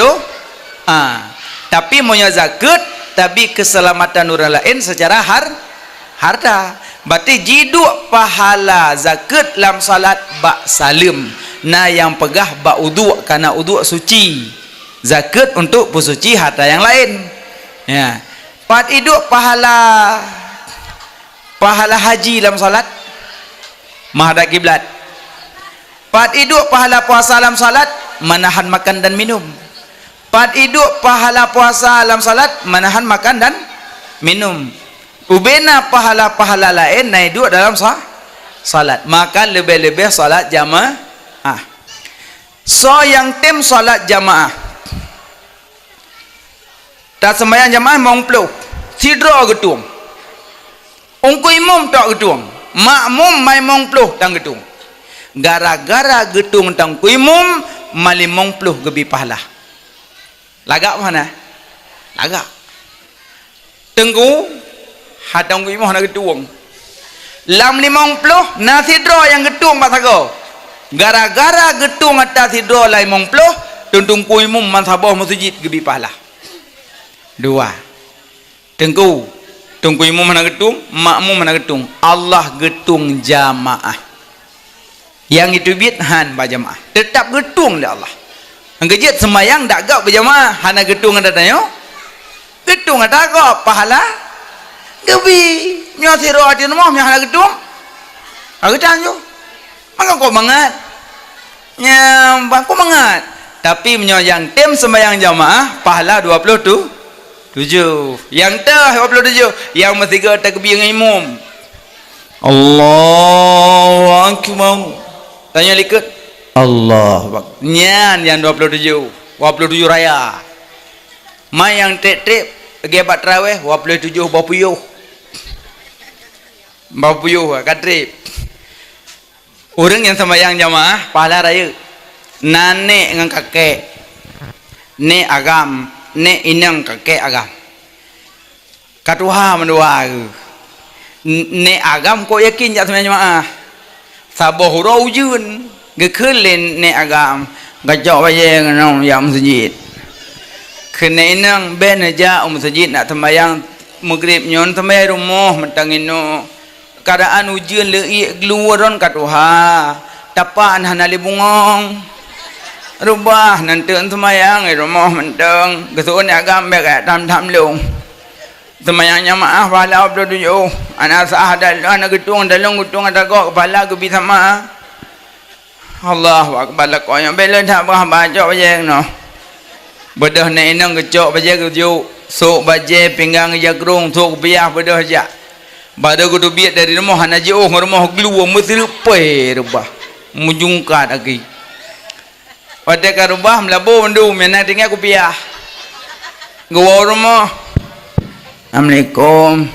tapi monya zakat tapi keselamatan orang lain secara harta. Berarti jiduk pahala zakat dalam salat bak salim. Nah yang pegah bak uduk karena uduk suci. Zakat untuk bersuci harta yang lain. Ya. Pat hidup pahala haji dalam salat menghadap kiblat. Pat hidup pahala puasa dalam salat menahan makan dan minum. Pat hidup pahala puasa dalam salat menahan makan dan minum. Ubena pahala-pahala lain naik hidup dalam salat. Maka lebih-lebih salat jamaah. So yang tim salat jamaah. Tak sembahyang jamaah mongpluh. Tidur gedung. Ungku imam tak gedung. Makmum mai mongpluh tang gedung. Gara-gara gedung tang kuimum mali mongpluh gebi pahala. Lagak mana? Lagak. Tengku hadang kuimum nak gedung. Lam 50 nasi draw yang gedung matago. Gara-gara gedung atas tidur lai mongpluh tuntung kuimum mansabah masjid gebi pahala. Dua. Tengku tunggu imam mana gedung, makmum mana gedung. Allah gedung jamaah. Yang itu bid'han berjamaah. Tetap gedung dia Allah. Angkejit sembahyang dak gak berjamaah, hana gedung ada tanya. Gedung ada gak pahala? Gebi. Nyo siro ati rumah nya hana gedung. Aku tanya. Maka kok mangat? Nya bangku mangat. Tapi menyo yang tim sembahyang jamaah pahala 27. Yang tah 27. Yang mestiga takbir dengan imam. Allahu akbar. Tanya likut. Allah akbar. Nyan yang 27 raya. Mai yang trip gebat tarawih 27 bapuyuh. Kadrip. Orang yang sembahyang jamaah pahala raya. Nenek dengan kakek. Nek agam, nek inang kakek agam. Katuha mendua. Nek agam kau yakin jak sembahyang jamaah. Sabah hurau jun. Gekelin nek agam. Gajak baye nang yang masjid. Kena inang ben aja masjid nak sembahyang maghrib nyon sembahyang rumah mentangino. Keadaan ujian leik keluaran katuha. Tapaan hana libungong. Rubah nanti semayang rumah mentang. Kesuun agam baik tam-tam long. Semayangnya maaf pahala 27. Anak sah anak gedung dalam gedung ada kok kepala ke bisa ma. Allahu akbar kau yang bela tak baca baca no. Bedah nak inang kecok baca keju. Sok baca pinggang jagrung sok biah bedah aja. Pada aku tu biar dari rumah hana je rumah keluar mesti lepai rubah. Mujungkat lagi. Pada ka rubah melabu mendu mena tinggal aku piah. Gua rumah. Assalamualaikum.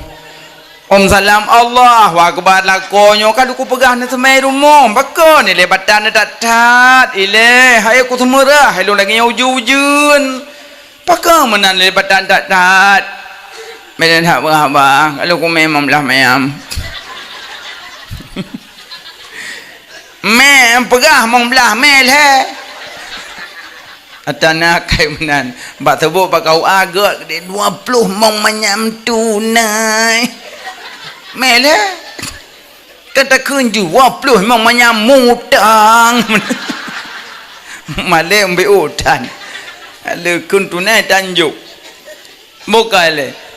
Om salam Allah wa akbar lakonyo kan aku pegah na semai rumah. Baka ni lebatan tak tat ile hai aku semera hai lu lagi ujun. Baka menan lebatan tak tat. Medan hak bang kalau aku memang belah mayam. Mem pegah mong belah mel he. Atana kai menan bak sebut bak kau agak de 20 mong manyam tunai. Mel he. Kata kunju 20 mong manyam mutang. Male ambil utan. Ale kun tunai tanjuk. Bukale.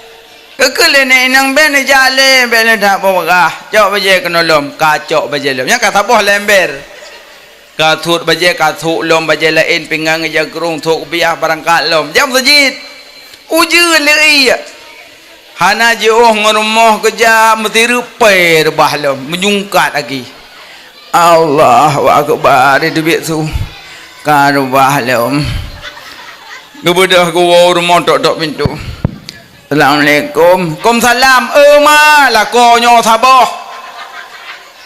Kekele ni nang ben jale ben dak bawah cok baje kena lom kacok baje lom yang kata boh lember kathut baje kathuk lom baje lain pinggang jagrung thuk biah barangkat lom jam sejid ujun lei hana je ngormoh kerja mesti rupai rebah lom menyungkat lagi Allahu akbar itu bisu karubah lom gebedah gua rumah tok pintu. Assalamualaikum. Kom salam. Ma lah konyo sabah.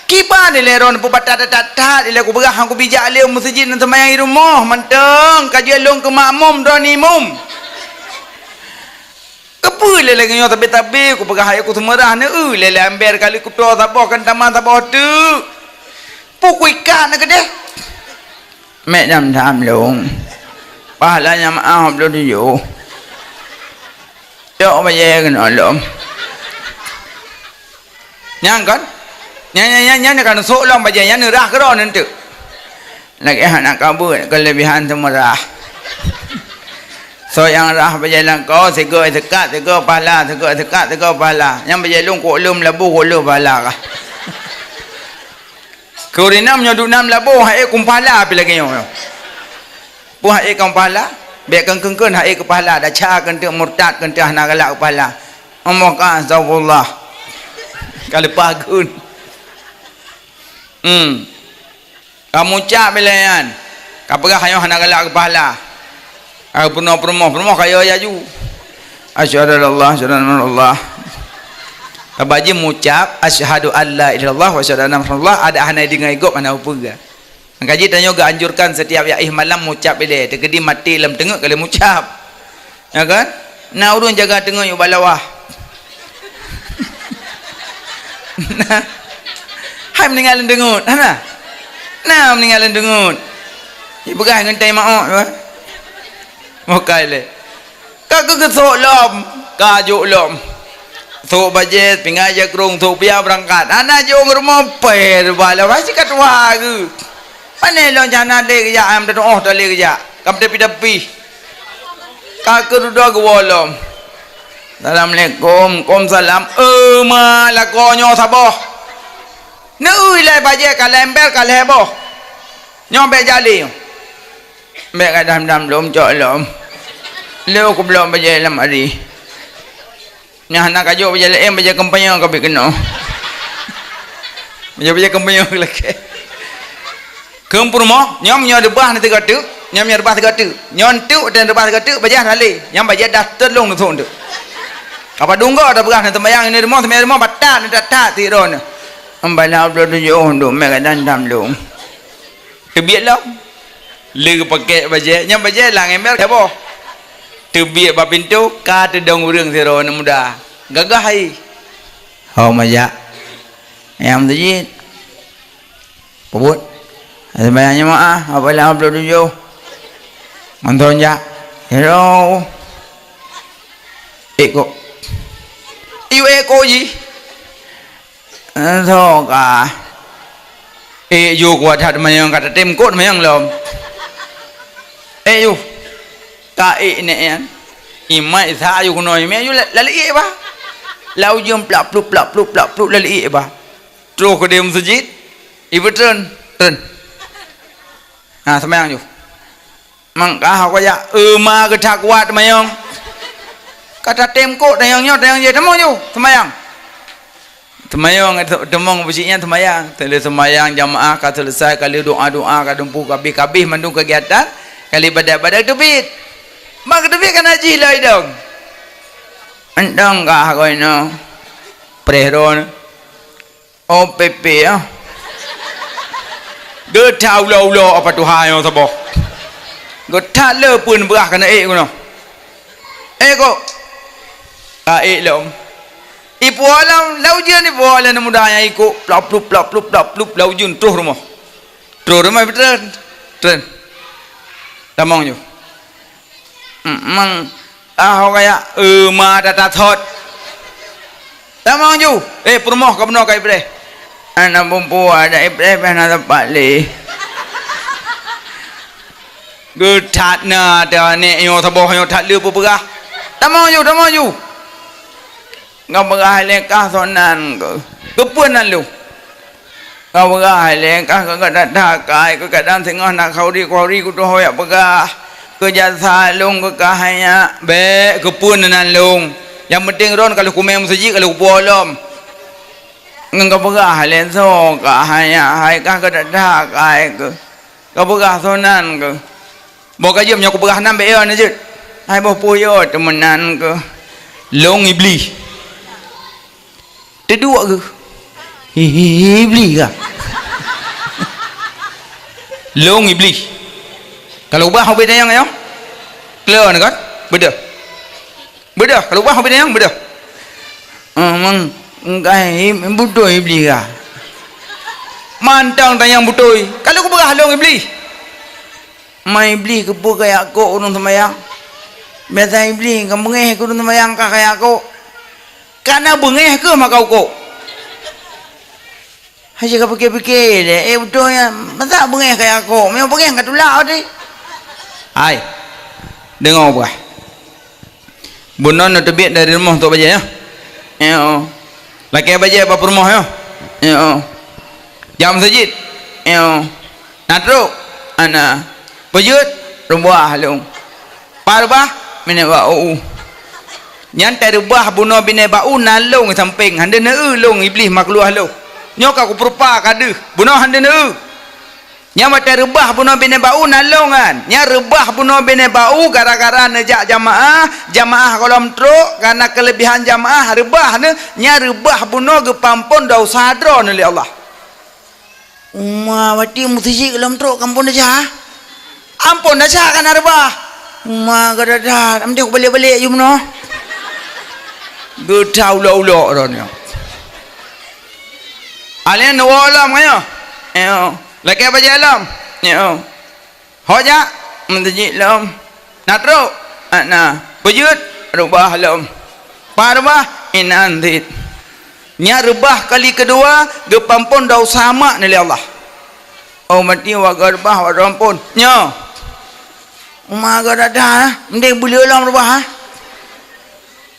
kibar dia leron pubata tata dia aku berah aku bijak leu masjid nan sembahyang di rumah menteng kaji long ke makmum doni mum kepu le lagi nyo tabe aku berah aku semerah ne le amber kali ku to sabah kan taman sabah tu pukui ikan nak deh mek dam long pahalanya maaf lo dia yo baye kan lom nyang kan nyanyi kan sok long baca nyanyi rah kerana nanti lagi anak kabur kelebihan semerah so yang rah baca lang kau sega pahala sega pahala yang baca lung kok lum labu kok lum pahala kah kurinam nyodu nam labu hai kumpala api lagi nyo pu hai kumpala biar kengkeng hai kepala dah ca kentek murtad kentek nak galak kepala omong astagfirullah kalau pagun kamu cak belayan kapagah hayo hana galak kepala aku penuh kayo yaju asyhadu Allah subhanallah tabaji mucap asyhadu alla ilallah wa asyhadu anna rasulullah ada hana dengai gop ana upuga ngaji tanyo ga anjurkan setiap yaih malam mucap bele tegedi mati lam tengok kali mucap ya kan na urun jaga tengok yu balawah nah hai meninggalin dengut nah meninggalin dengut ibu gah ngentai maok mau kale kak kesok lom kajuk lom sok bajet pingai jakrung sok pia berangkat anak jong rumah per bala masih kat wa ke pane lo jana de ya am de oh tali ya kam tepi kak kedua ke wolom Assalamualaikum salam ma la konyo sabah ne ui lai baje ka lember ka lebo nyombe jali be ka dam lom cok lom leo ku belum baje lam ari nya nak ajo baje em baje kempanyo ka be keno baje kempanyo leke kempur mo nyom nyo debah ni tiga tu nyom nyo debah tiga tu nyon tu dan debah tiga tu baje hale nyam baje dah terlong tu tu apa dunggo ada berah ni tembayang ini semua batat ni datat tiron ambala abdul yo ndo me dan dam long tebiat lo le pakai baje nyam baje lang ember apa tebiat ba pintu ka tedong urang tiron muda gagah hai ho maja yang tadi pebut sembayangnya maah ambala abdul yo manton ya hello eko yêu cô gì thôi cả yêu của thật mà nhang cả tem cốt mà nhang lom yêu cả này mai sa yêu nói mẹ yêu là lì ba lau dùm plap là lì ba trôi cái đêm gì hết yêu trơn sao mà nhang yêu mang cả học cái gì mà cái thạc quạt mà nhang kata temko dan yang je temong you semayang temong besinya semayang tele semayang jamaah ka selesai kali doa ka dumpu kabih mandung kegiatan kali badak debit mak debit kan haji lai dong andang ka koino prehron OPP ya getau lo apa tuhan yo sabo getah le pun berah kana kono ko lom ipu alam laujian ipu alam mudanya iku plop laujun tuh rumah tren tamong yo mang kayak ma data thot tamong yo permoh ka beno ka ibre anak bumpu ada ibre pena dapat le getat na da ne yo taboh yo that le pu berah tamong yo ngau berah lekah sonan kepunan lu ngau berah lekah ke dadah kai ke kadang tengah nak khauri ku tu hoyak berah ke jasa lung ke kahaya be kepunan lung yang penting ron kalau ku mem masjid kalau ku bolom ngau berah lenso kahaya hai kah ke dadah kai ke kau berah sonan ke boga jam nyak ku berah nam be yo ne je hai boh puyo temenan ke long iblis kedua ke iblis kah long iblis kalau ubah hobi dayang ya clear kan bedah kalau ubah hobi dayang bedah mang ngai butuh iblis kah mantang tayang butuh kalau aku berah long iblis mai iblis ke pu kayak aku urang sembahyang biasa iblis kamu ngeh aku urang sembahyang kayak aku karena bengeh ke makau kok aja kau fikir-fikir deh betulnya masa bengeh kayak aku memang bengeh kat tulak tadi hai dengar apa bunon nak terbit dari rumah untuk baca ya laki baca apa rumah ya jam sajid natro ana pejut rumah long parba mene bau nyantai rubah bunuh bine bau nalong samping hande ne long iblis makluh lo nyok aku perupa kade bunuh hande ne nya mata rubah bunuh bine bau nalongan nya rubah bunuh bine bau gara-gara nejak jamaah kolam truk karena kelebihan jamaah rubah ne nya rubah bunuh ge pampun dau sadro ne li Allah umma wati musiji kolam truk kampun aja ampun aja kan rubah umma gadada amde aku balik-balik you noh gedau ulo ronyo alian walam kayo laki apa jalam hoja mentajik lam natro ana bujut rubah lam parbah inantit nya rubah kali kedua gepampun dau sama nili Allah mati wa garbah wa rampun nya umma gadada mending buli lam rubah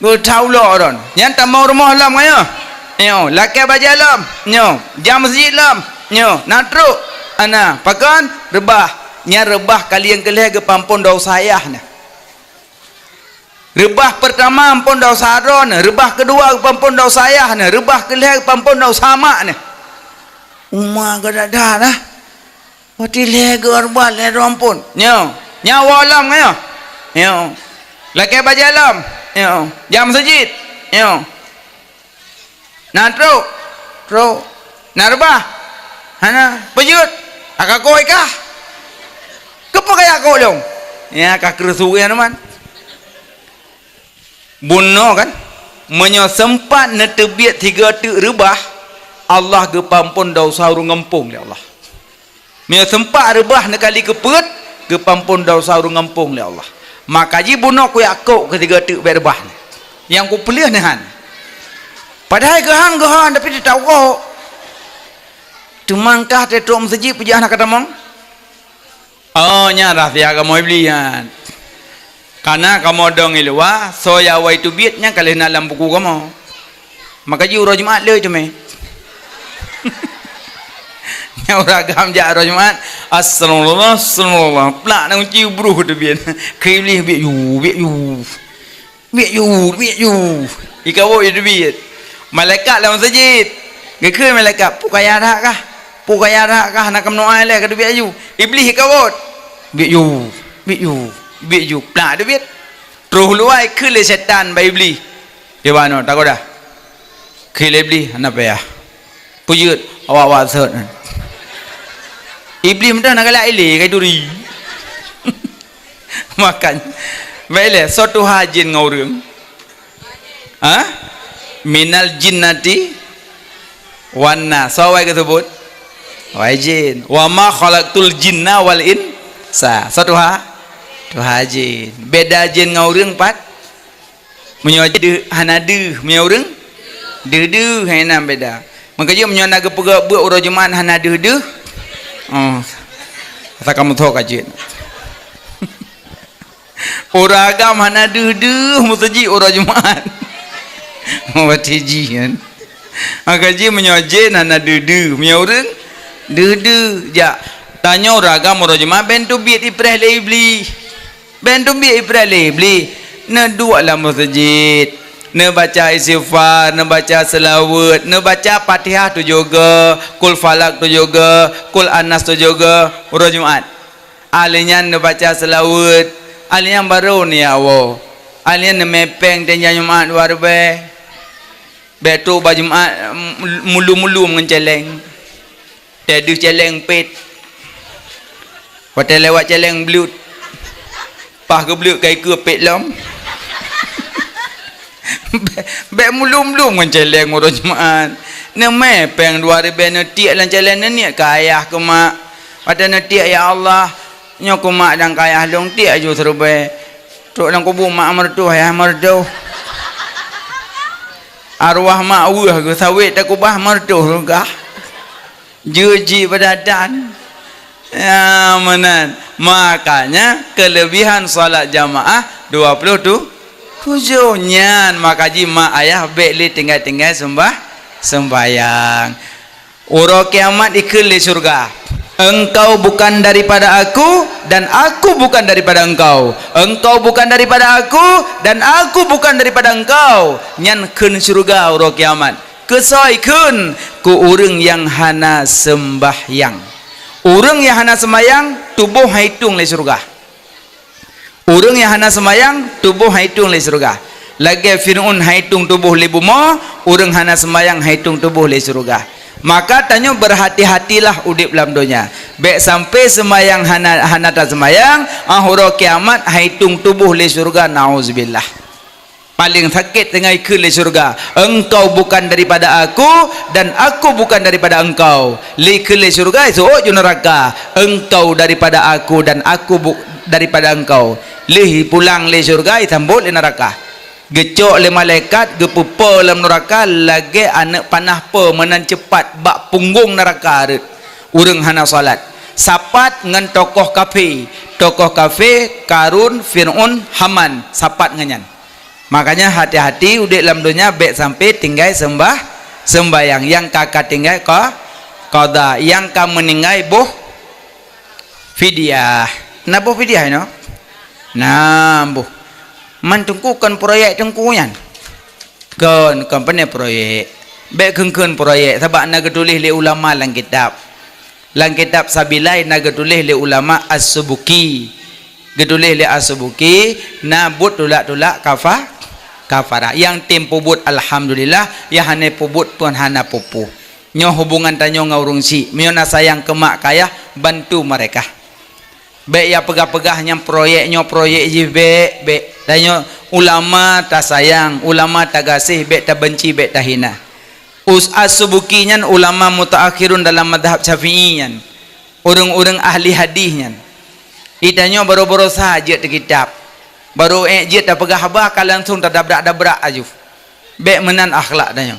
gedau ron yang tak mau rumah lam kayo laki apa jalam jam masjid lam natro ana pakan rebah nya rebah kali yang kelih ke pampun dau sayah na rebah pertama ampun dau sadron rebah kedua ke pampun dau sayah na rebah kelih ke pampun dau sama na umma gadada nah wati leh ke rebah leh rampun nya walam kayo laki apa jalam jam masjid natro narbah hana pejut akak koi kah kepo kaya kau dong ya kak kerusu ya teman buno kan menyosempat netebiat 3 tu rebah Allah ke pampun dau sauru ngempung ya Allah menyosempat rebah nekali keput ke pampun dau sauru ngempung ya Allah maka ji buno ku yakok ketiga tu berbah yang ku pelih nehan padahal gehan tapi dia tahu kok cumangkah tetok masjid pejah nak kata mong nya rahsia kamu iblian karena kamu dong ilwa so ya wa itu biatnya kali dalam buku kamu maka ji urang Jumaat le cuma nya uragam ja urang Jumaat assalamualaikum plak nang ci bruh tu bian ke iblis biat you ikawo itu biat malaikat dalam masjid gekeu malaikat pukaya dak kah nak kamnoai le kada biat you iblis kawot biat you plak dia biat terus luai ke le setan ba iblis dia bano takut dah ke le iblis ana pa ya pujut awak sat iblis mentah nak galak ile kai duri makan baile satu hajin ngaurung minal jinnati wana sawai kesebut wajin wa ma khalaqtul jinna wal insa satu hajin beda jin ngaurung pat menyode hanade menyurung de haina beda maka dia menyona ge pega buat urang Jumaat hanade de kata kamu tahu kajin uragam hanade de mutaji urang Jumaat watiji kan akaji menyoje nana dudu menyurung dudu ja tanya ragam rojma bentu biat iprah lebli bentu biat iprah lebli na dua lah masjid na baca istighfar na baca selawat na baca Fatihah tu juga kul falak tu juga kul anas tu juga rojmaat alinya na baca selawat alinya baru ni awo alinya na mepeng tanya Jumaat warbe betul baju mulu-mulu menceleng. Tadi celeng pet. Pada lewat celeng belut. Pah ke belut kai ke pet lom. Bek mulu-mulu menceleng orang jemaat. Nama peng 2000 netiak lan celeng ni ke ayah ke mak. Pada netiak ya Allah. Nyo ku mak dan kayah long tiak jo terbaik. Tok lang kubur mak mertua ya mertua. Arwah mak wah ke sawit tak kubah mertua juga. Juji badadan. Ya menan. Makanya kelebihan salat jamaah 27 nyan. Maka ji mak ayah bek li tinggal-tinggal sembahyang. Uro kiamat ikeli surga. Engkau bukan daripada aku dan aku bukan daripada engkau. Engkau bukan daripada aku dan aku bukan daripada engkau. Nyan keun surga uro kiamat. Kesoi keun ku urang yang hana sembahyang. Urang yang hana sembahyang tubuh haitung le surga. Urang yang hana sembahyang tubuh haitung le surga. Lagi Fir'aun haitung tubuh le buma, urang hana sembahyang haitung tubuh le surga. Maka tanya berhati-hatilah udip dalam dunia. Baik sampai sembahyang hana tak sembahyang, akhir kiamat haitung tubuh le surga, nauzubillah. Paling sakit tengah ikut le surga. Engkau bukan daripada aku dan aku bukan daripada engkau. Le ke le surga so je neraka. Engkau daripada aku dan aku daripada engkau. Le pulang le surga itambut le neraka. Gecok le malaikat gepupa dalam neraka lagi anak panah pe menan cepat bak punggung neraka urang hana salat sapat ngan tokoh kafir Karun Fir'aun Haman sapat nganyan. Makanya hati-hati udik dalam dunia baik sampai tinggal sembahyang yang kakak tinggal qada yang kamu meninggal boh fidyah. Nah boh fidyah no nah boh mantungku kan proyek tungkuyan kan company proyek baik keun proyek sebab naga tulis le ulama lang kitab sabilai naga tulis le ulama as-subuki getulis le as-subuki na but tulak kafara yang tempo but alhamdulillah ya hane pubut tuan hana pupu nyo hubungan tanyo ngaurung si miona sayang kemak kaya bantu mereka baik ya pegah-pegahnya proyeknya proyek jibe baik tanya ulama tak sayang ulama tak kasih baik tak benci baik tak hina as-subukinya ulama mutaakhirun dalam madhab syafi'inya orang-orang ahli hadisnya itanya baru-baru saja di kitab baru je tak pegah bakal langsung tak dabrak-dabrak aju baik menan akhlak tanya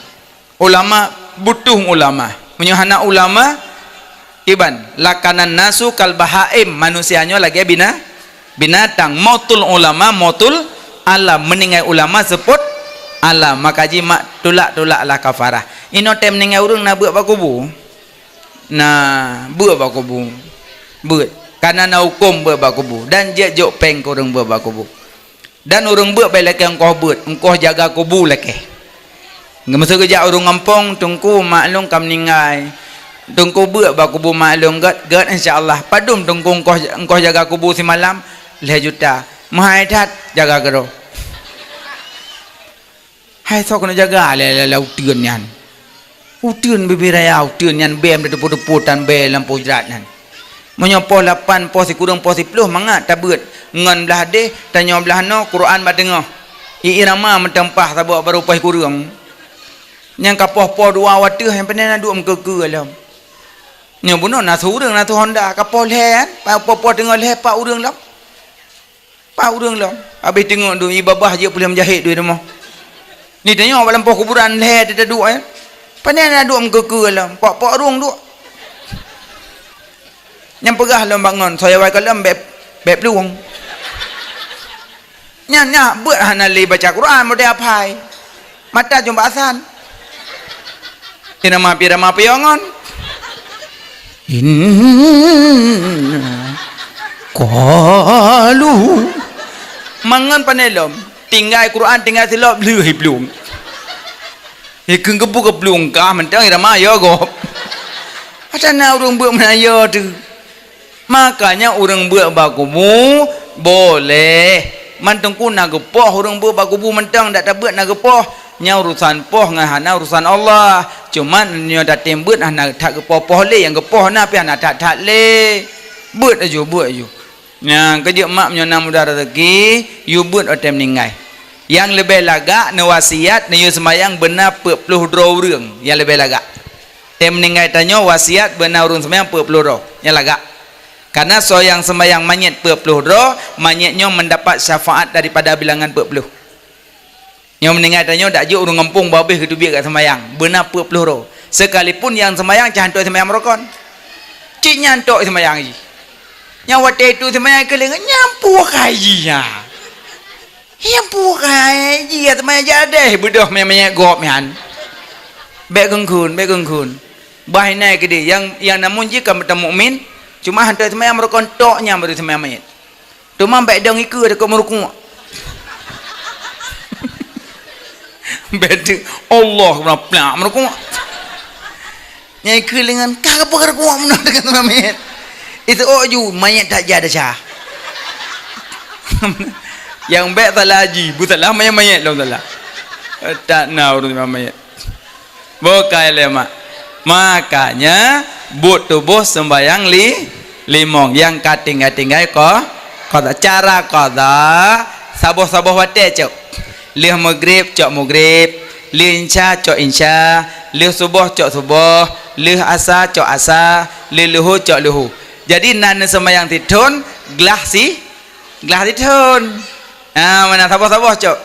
ulama butuh ulama menyuhana ulama iban lakanan nasu kal bahaim manusianya lagi binatang mautul ulama mautul alam meninggal ulama sebut alam maka jimak tulak-tulaklah kafarah ino tem meninggal urang na buat bakubu nah buat bakubu buat karena na hukum buat bakubu dan je jok peng kurang buat bakubu dan urang buat baik laki engkau buat engkau jaga kubu laki ngemasa kerja urang ngampong tungku maklum kam meninggal tungku buat bakubu maklum gat insyaallah padum tungku engkau jaga kubu si malam 5 juta mahai tat jaga gero hai sok kena jaga le utian nyan utian bibiraya utian nyan bem de putan be lampu jerat nan menyopo 8 pos kurang pos 10 mangat tabut ngan belah deh tanya belah no Quran ba dengoh irama mentempah sabuk baru pos kurang yang kapoh po 2 watu yang penen adu ke alam nya buno na surang na tu Honda kapoh le pa po tengok le pak urang lam pak urang lam habis tengok tu ibabah je boleh menjahit duit rumah ni tengok dalam pos kuburan le ada duk penen adu ke alam pak urang duk yang pegah lam bangun saya wai kalam beb luang nya buat hana li baca Quran model apai mata jumpa asan irama piongon qalu mangan panelom tinggal Quran tinggal silap leuh blung ikeng kebu keblung ka mentang irama ya go asana urang buat menaya tu makanya urang buat bakumu boleh mantungku nak gepoh urang buat bakubu mentang dak buat nak gepoh nya urusan poh ngah hana urusan Allah. Cuman nyo dah tembut hana tak gepoh le yang gepoh na pi hana tak le. Buat aja. Nya kerja mak nyo nam mudah rezeki, you buat otem ningai. Yang lebih lagak ne wasiat ne you sembayang benar 40 reung, yang lebih lagak. Tem ningai tanyo wasiat benar urun sembayang 40 ro, yang lagak. Karena so yang sembahyang manyet 40 roh, manyetnya mendapat syafaat daripada bilangan 40. Yang meninggal tanya dak je urang ngempung babeh gitu biar kat sembahyang. Benar 40 roh. Sekalipun yang sembahyang cantok sembahyang merokon. Cik nyantok sembahyang ji. Yang waktu itu sembahyang keling nyampu kajinya. Nyampu kaji ya sembahyang jadeh bedah menyek gop mian. Baik gengkun. Bahinai ke dia yang namun jika bertemu mukmin cuma hantar semayang merokon toknya baru semayang mayat. Tu mampai dong ikut dekat merukuk. Beda Allah kenapa merukuk. Nyai kelingan kagak apa merukuk mana dengan semayang mayat. Itu oju mayat tak jadi sah. Yang baik salah haji, butalah mayat lah salah. Tak nak urus mayat. Bukai lemak. Makanya buat tubuh sembayang limong yang kating-kating ko cara qada saboh wate cok lih maghrib cok maghrib lih insya cok insya lih subuh cok subuh lih asa cok asa lih luhu cok luhu. Jadi nan sembayang tidun gelah tidun mana saboh cok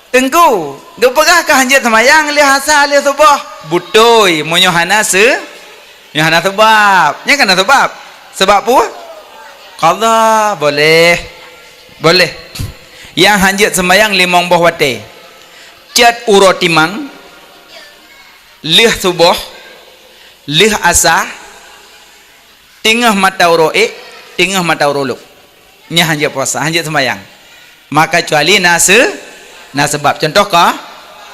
tengku gepegah kah hanjat sembayang lih asa lih subuh butoi monyohana Yohana sebab. Nya kan sebab pun qadha boleh. Yang hanjat sembayang limong boh wate. Cat uro timang. Lih subuh. Lih asa. Tingah mata uro tingah mata uro luk. Nya hanjat puasa, hanjat sembayang. Maka kecuali na sebab. Contoh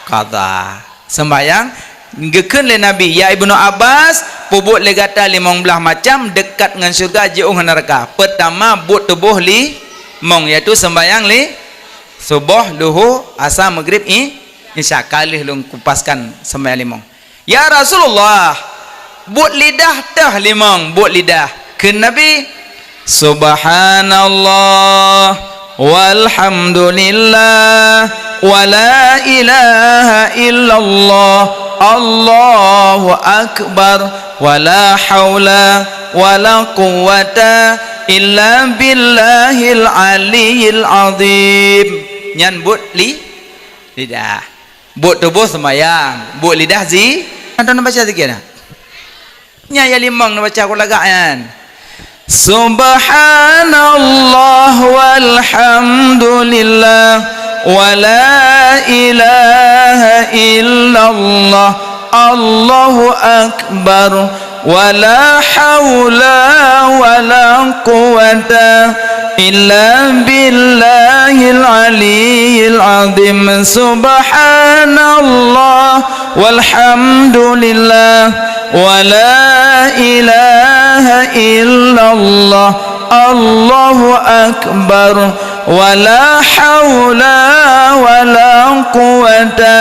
qadha. Sembayang ngeken le Nabi ya Ibnu Abbas pubut le gata 15 macam dekat dengan syurga jauh neraka. Pertama buat tubuh limong iaitu sembayang subuh luhu asar maghrib isya kalih lung kupaskan sembayang limong. Ya Rasulullah buat lidah tah limong buat lidah ke Nabi subhanallah walhamdulillah wala ilaha illallah Allahu akbar wala haula wala quwata illa billahil aliyil azim. Nyan buat lidah buat tubuh sembayang buat lidah Anton baca sikit nah nya ya limang baca aku lagakan subhanallah walhamdulillah wala ilaha illallah Allahu akbar wala haula wala quwata illa billahil aliyil azim subhanallah walhamdulillah wala ilaha illallah Allahu akbar wala haula wala quwata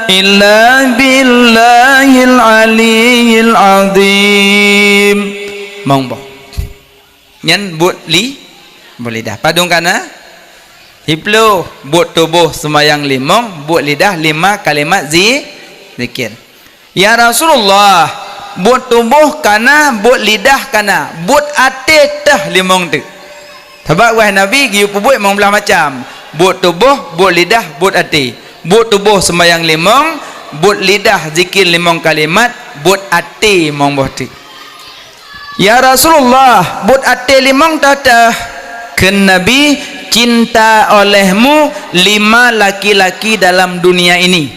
illa billahil aliyil azim. Mongbo nyen buat boleh dah padung kana hiplo buat tubuh sembayang limong buat lidah 5 kalimat zikir. Ya Rasulullah buat tubuh kana buat lidah kana buat ate tah limong tu. Sebab wahai Nabi giu buat 15 macam. Buat tubuh, buat lidah, buat hati. Buat tubuh sembahyang limong, buat lidah zikir 5 kalimat, buat hati mong bohti. Ya Rasulullah, buat hati 5 tata. Ken Nabi cinta olehmu 5 laki-laki dalam dunia ini.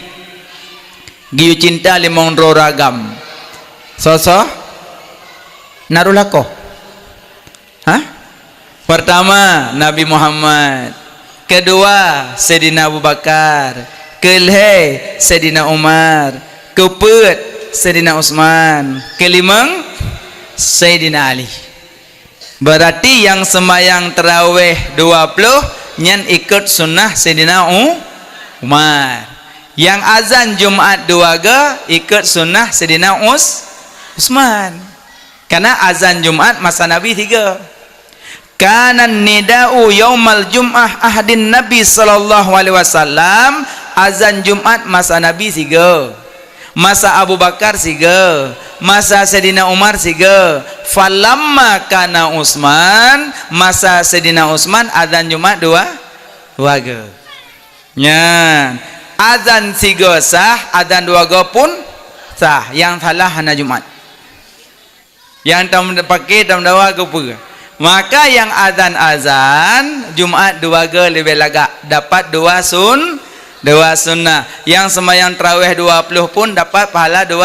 Giu cinta 5 ragam. Sosok narulako. Hah? Pertama Nabi Muhammad, kedua Sayyidina Abu Bakar, kelih Sayyidina Umar, keempat Sayyidina Utsman, kelima Sayyidina Ali. Berarti yang sembahyang tarawih 20 nyen ikut sunnah Sayyidina Umar. Yang azan Jumaat 2 ge ikut sunnah Sayyidina Utsman. Karena azan Jumaat masa Nabi 3. Kana nida'u yaumal jum'ah ahdin Nabi sallallahu alaihi wasallam. Azan Jumaat masa Nabi 3. Masa Abu Bakar 3, masa Sayyidina Umar 3. Falamma kana Utsman, masa Sayyidina Utsman azan Jumaat 2 ge. Nya, azan 3 sah, azan 2 ge pun sah. Yang salah hanya Jumaat. Yang tam pakai tam dawa ke apa? Maka yang azan Jumaat 2 ge lebih lagak, dapat 2 sunnah. Yang sembahyang tarawih 20 pun dapat pahala 2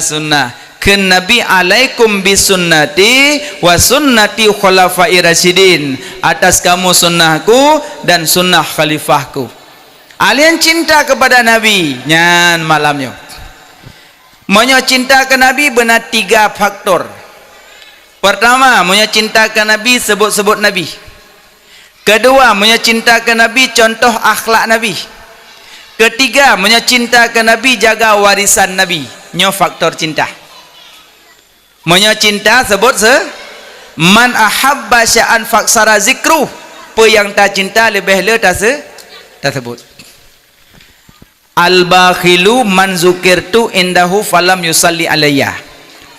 sunnah. Ken Nabi alaikum bisunnati wa sunnati khulafai rasyidin. Atas kamu sunnahku dan sunnah khalifahku. Kalian cinta kepada Nabi nyan malamnya. Monya cinta ke Nabi benar 3 faktor. Pertama, monya cinta ke Nabi sebut-sebut Nabi. Kedua, mencintakan Nabi contoh akhlak Nabi. Ketiga, mencintakan Nabi jaga warisan Nabi. Nyo faktor cinta. Mencinta sebut man ahabba sya'an faksara zikru. Apa yang tak cinta lebih le tak sebut. Al-bakhilu man zukirtu indahu falam yusalli alayya.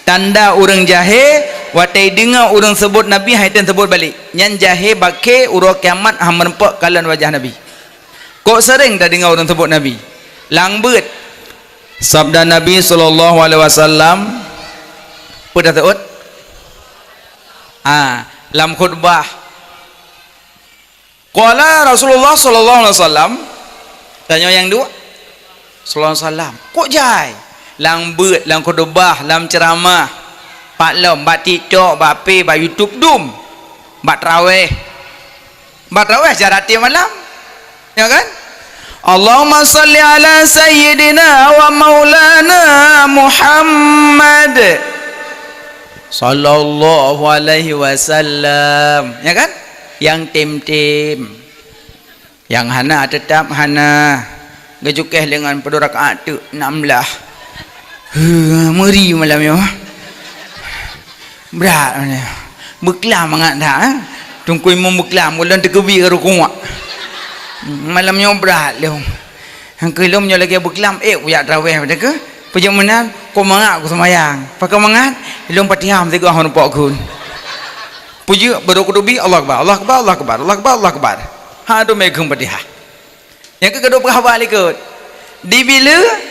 Tanda orang jahe watai dengar orang sebut Nabi haitan sebut balik. Nyan jahe bake urang kiamat ham merempak kalan wajah Nabi. Kok sering tak dengar orang sebut Nabi? Langbet. Sabda Nabi sallallahu alaihi wasallam pada taut. Lam khutbah. Qala Rasulullah sallallahu alaihi wasallam, tanya yang dua. Sallallahu alaihi wasallam. Kok jai? Lang beut, lang khutbah, lang ceramah, pak lom, bat TikTok, bat P, bat YouTube dum, bat tarawih jarati malam, ya kan? Allahumma salli ala sayyidina wa maulana Muhammad sallallahu alaihi wasallam, ya kan? Yang tim-tim, yang hana tetap hana, gejukeh dengan pada rakaat tu 16. Meri malam yo. Berat mana. Beklam sangat dah. Tungkui mu beklam ulan terkebi ke rukuk. Malam yo berat leh. Hang kelom nyo lagi beklam uyak tarawih pada ke? Pejam menan ko mangak ko semayang. Pakai mangat ilum patiham tiga hon pok kun. Puji berdoa Allah akbar, Allah akbar, Allah akbar, Allah akbar, Allah akbar. Ha tu megung patihah. Yang kedua berhawal ikut. Di bila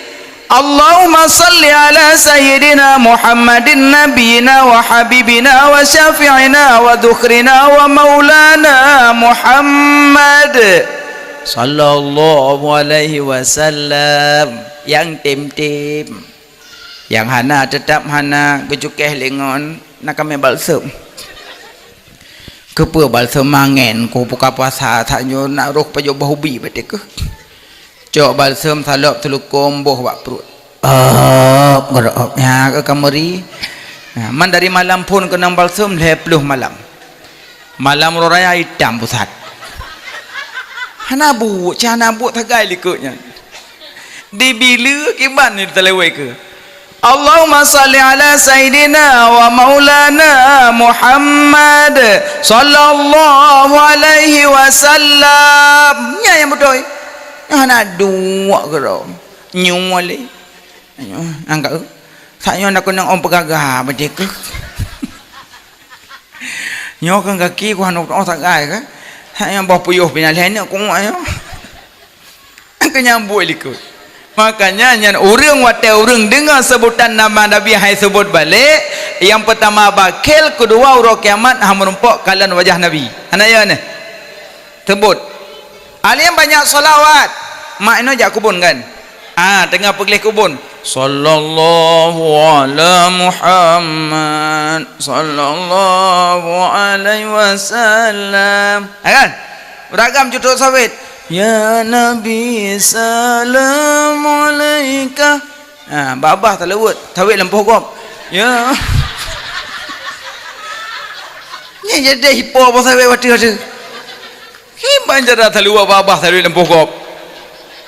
Allahumma salli ala sayyidina Muhammadin nabiyina wa habibina wa syafi'ina wa dhukhrina wa maulana Muhammad sallallahu alaihi wasallam. Yang tim-tim, yang hana tetap hana gejukeh lengon nak kami balsam kepa balsam mangen ko buka puasa taknyo nak roh pajo bahubi betek ke cok balsam salop telukum boh bak perut gerok ya ke kamari man dari malam pun kena balsam 20 malam raya hitam pusat hana bu cana bu tagai likutnya di bila kiban ni terlewai ke Allahumma salli ala sayyidina wa maulana Muhammad sallallahu alaihi wasallam. Nya yang betul hana dua gerok nyuali angkat saya nak kena om pegagah bedek nyokan kaki ku hanu oh tagai ke saya bah puyuh pinalih ni ku ayo kenyambut likut. Makanya nyan urang wate urang dengar sebutan nama Nabi hai sebut balik. Yang pertama bakil, kedua urang kiamat ha merempok kalan wajah Nabi. Anaya ne. Sebut. Alian banyak selawat. Mak ino jak kubun kan. Tengah pergi kubun. Sallallahu ala Muhammad sallallahu alaihi wasallam. Kan? Beragam jutuk sawit. Ya Nabi salam alaika. Babah tak lewat tawik lempoh kop. Ya. Ni jadi hipo apa sampai waktu ada. Ki banjar tak luar babah tawik lempoh kop.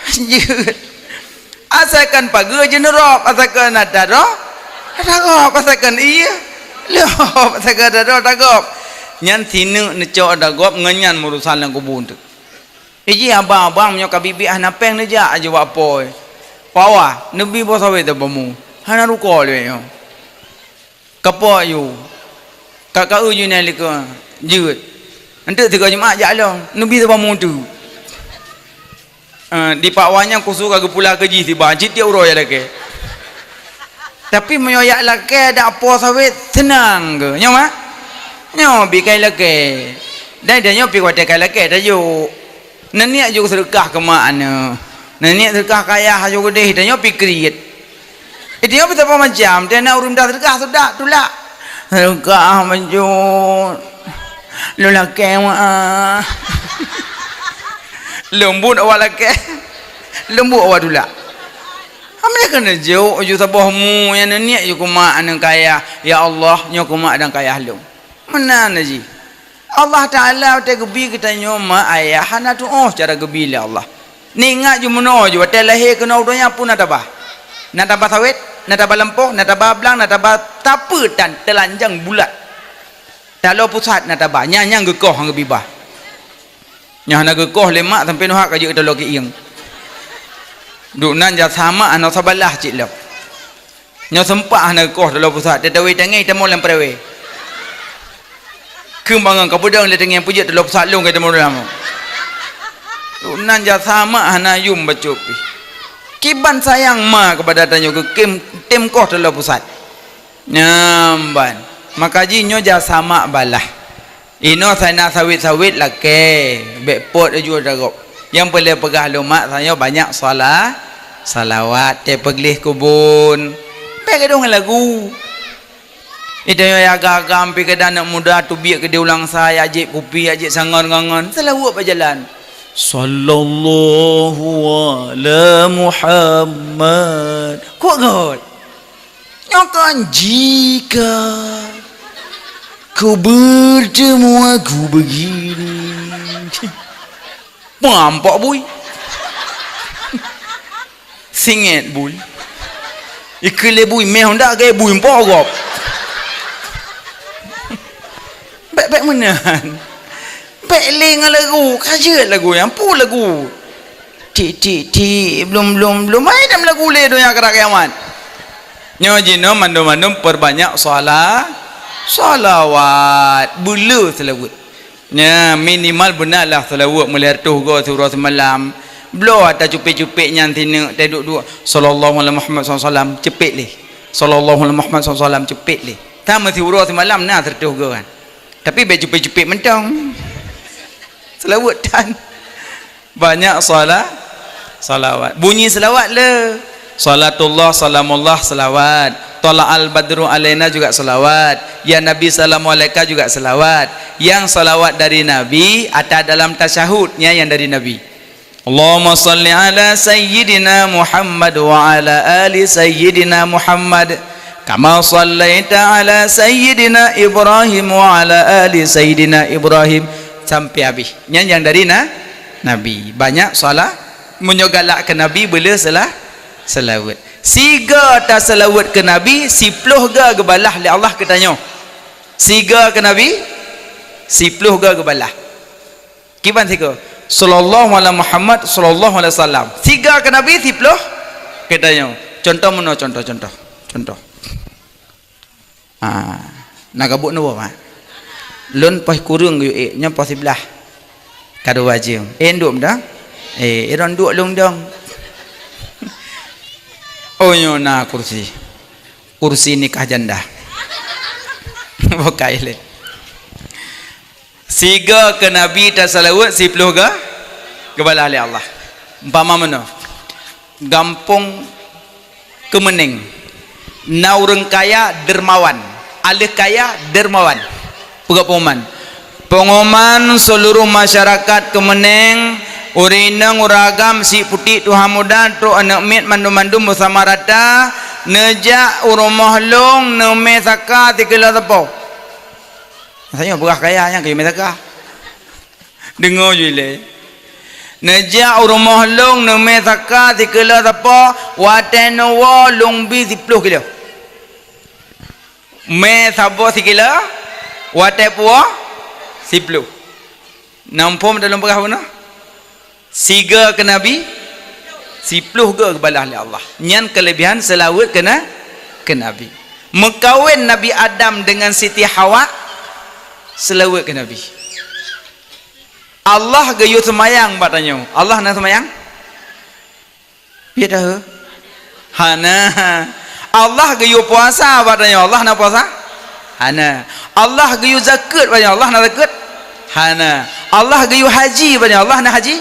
Jeut. Asalkan pagar je nerop, asalkan ada roh. Ada asalkan iya. Lop asalkan ada roh dagop. Nyan tinu necok dagop ngenyan murusan lang kubun tu. Iji abang-abang menyo kabibi ah napeng ne ja aja wapoy. Pawa nebi bo sawe te bamu. Hana ruko le yo. Kapo yu. Kakak uju ne lik jeut. Ente tiga jemaah ja nebi te bamu tu. Di pakwanya kusu kagak pula keji si bajit dia uro ya lake. Tapi menyoyak lake ada apa sawit senang ke? Nyo mak? Nyo bikai lake. Dan dia nyo pi kuat kai lake dah yo. Naniak juga sedekah ke mak ana. Naniak sedekah kaya hajo gede dia nyo pi create. Dia nyo betapa macam dia nak urun dah sedekah sudah tulak. Sedekah menjun. Lu lake mak. Lembut awak laki lembut awak dulu ambil kena jauh uju sabahmu yang niat you kumak dan kaya ya Allah nyo kumak dan kaya lu mana naji Allah Ta'ala te gebi kita nyoma ayah hana tu cara gebi le Allah ni ingat ju meno ju te lahir kena udonya pun nataba sawit nataba lempoh nataba blang nataba tapetan telanjang bulat kalau pusat nataba nyanyang gekoh hang gebi bah nyah nak gekoh lemak sampai nuhak kaje kita loki ieng duk nan ja sama anak sabalah cik lok nyo sempak nak gekoh dalam pusat dia tahu tangai temu lam prewe kembangan kapudang le tangai pujit dalam pusat long kita mo dalam duk nan ja sama ana yum bacupi kiban sayang ma kepada tanyo ke tem koh dalam pusat nyamban makaji nyo ja sama balah ino saya nak sawit-sawit lake bekpot aja dagop yang boleh pegah lumak saya banyak salawat te peglih kubun pe kedong lagu itu yang agak-agak pi ke anak muda tu biak ke dia ulang saya ajik kupi ajik sangon-ngongon selawat berjalan sallallahu ala Muhammad kok god nyokan jika kau bertemu aku begini mampak boy singet boy ikile boy meh honda ke boy empok bek menahan bek ling lagu kajet lagu yang pu lagu ti belum ai dalam lagu le dunia kerak kiamat nyo jino mandum perbanyak salawat bulu selawat nya minimal benarlah selawat melertuh go surah semalam blo ada cupik-cupik nyan tinu te duk sallallahu alaihi Muhammad sallallahu cepik leh sallallahu alaihi Muhammad sallallahu cepik leh ta mesti surah semalam nah tertuh go kan tapi be cupik-cupik mentong selawat dan banyak salawat bunyi selawat le salatullah salamullah selawat Tala al-badru alaina juga selawat ya Nabi salamu alaika juga selawat yang selawat dari Nabi ada dalam tasyahudnya yang dari Nabi Allahumma salli ala sayyidina Muhammad wa ala ali sayyidina Muhammad kama sallaita ala sayyidina Ibrahim wa ala ali sayyidina Ibrahim sampai habis yang dari Nabi banyak salat menyogalak ke Nabi bila selawat siga ta selawat ke Nabi sipluh ga gebalah li Allah katanya siga ke Nabi sipluh ga gebalah kiban siga sallallahu alaihi Muhammad sallallahu alaihi wasallam siga ke Nabi sipluh katanya contoh mana contoh nak gabuk no ba lun pas kurung yu nya pas sebelah kado wajib enduk dah iron duk long dong oh nyona kursi nikah janda bokai le siga ke Nabi ta salawat sipluh ga kebalah li Allah umpama mana gampung kemening naureng kaya dermawan alih kaya dermawan pengumuman seluruh masyarakat kemeneng urinang uragam si putih tu hamudan tu anak mit mandum-mandum bersama rata nejak urumah long neme saka tikila tepo saya berah kaya yang kayu metaka dengar je le Nejak rumah long neme saka 3 kilo tapa waten wa long bi 10 kilo. Me sabo 1 kilo waten puwa 10. Nampum dalam berapa na? 3 ke Nabi 10 ke balah oleh Allah. Nyan kelebihan selawat kena ke Nabi. Mekawin Nabi Adam dengan Siti Hawa selawat ke Nabi. Allah gayu semayang batanya. Allah nak semayang? Biar dah. Hana. Allah gayu puasa batanya. Allah nak puasa? Hana. Allah gayu zakat batanya. Allah nak zakat? Hana. Allah gayu haji batanya. Allah nak haji?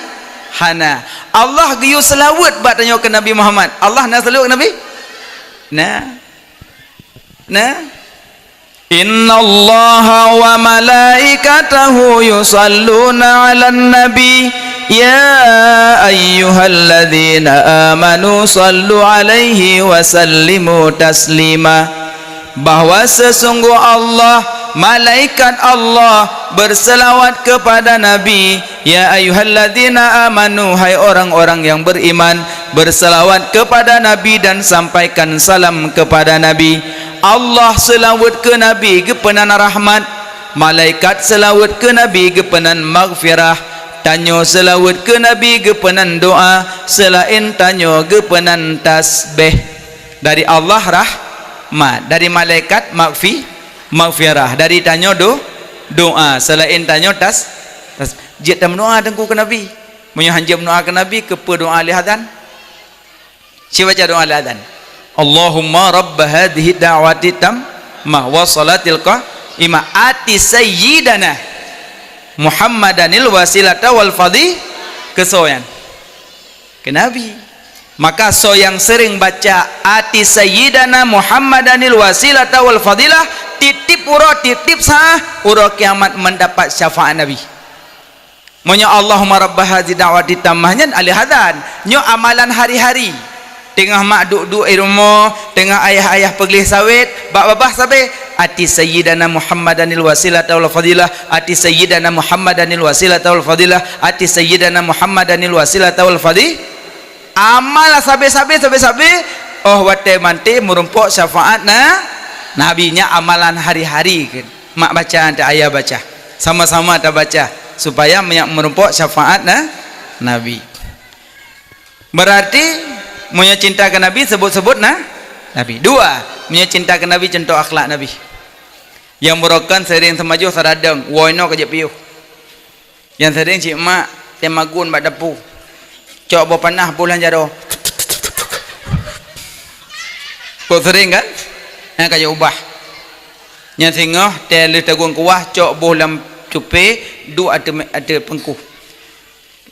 Hana. Allah gayu selawat batanya ke Nabi Muhammad. Allah nak selawat ke Nabi? Nah. Inna Allah wa malaikatahu yusalluna ala nabi ya ayyuhalladzina amanu sallu alaihi wa sallimu taslima. Bahwa sesungguh Allah, malaikat Allah berselawat kepada Nabi. Ya ayyuhalladzina amanu, hai orang-orang yang beriman, berselawat kepada Nabi dan sampaikan salam kepada Nabi. Allah selawat ke Nabi gepenan rahmat, malaikat selawat ke Nabi gepenan maghfirah, tanyo selawat ke Nabi gepenan doa, selain tanyo gepenan tasbih. Dari Allah rahmat, dari malaikat maghfirah, dari tanyo doa, selain tanyo jit tam doa tengku ke Nabi. Munyo hanjam doa ke Nabi kepe doa lihadan. Siapa baca doa lihadan? Allahumma rabb hadhihi da'wati tammah wa salatil qa'imah ati sayyidana Muhammadanil wasilata wal fadhi kesoyan ke Nabi. Maka so yang sering baca ati sayyidana Muhammadanil wasilata wal fadilah, titip sah uro kiamat mendapat syafaat Nabi. Monya Allahumma rabb hadhihi da'wati tammahnya alihadan nyo amalan hari-hari. Tengah mak duduk di rumah, tengah ayah-ayah pergi sawit, bak-babah sabe ati sayyidana Muhammadanil wasilata wal fadilah, ati sayyidana Muhammadanil wasilata wal fadilah, ati sayyidana Muhammadanil wasilata wal fadilah. Amal sabe-sabe oh wate mante merumpok syafaat nabinya amalan hari-hari kan. Mak baca ante ayah baca. Sama-sama ta baca supaya merumpok syafaat Nabi. Berarti punya cinta ke Nabi sebut-sebut Nabi. 2, punya cinta ke Nabi contoh akhlak Nabi. Yang merokan sering semaju saradang, woino ke piu. Yang sering cik mak temagun bak depu. Cok bawa panah pulang jaro. Kau sering kan? Kaya ubah. Yang singoh tele tagung kuah cok bolam cupe du ada pengkuh.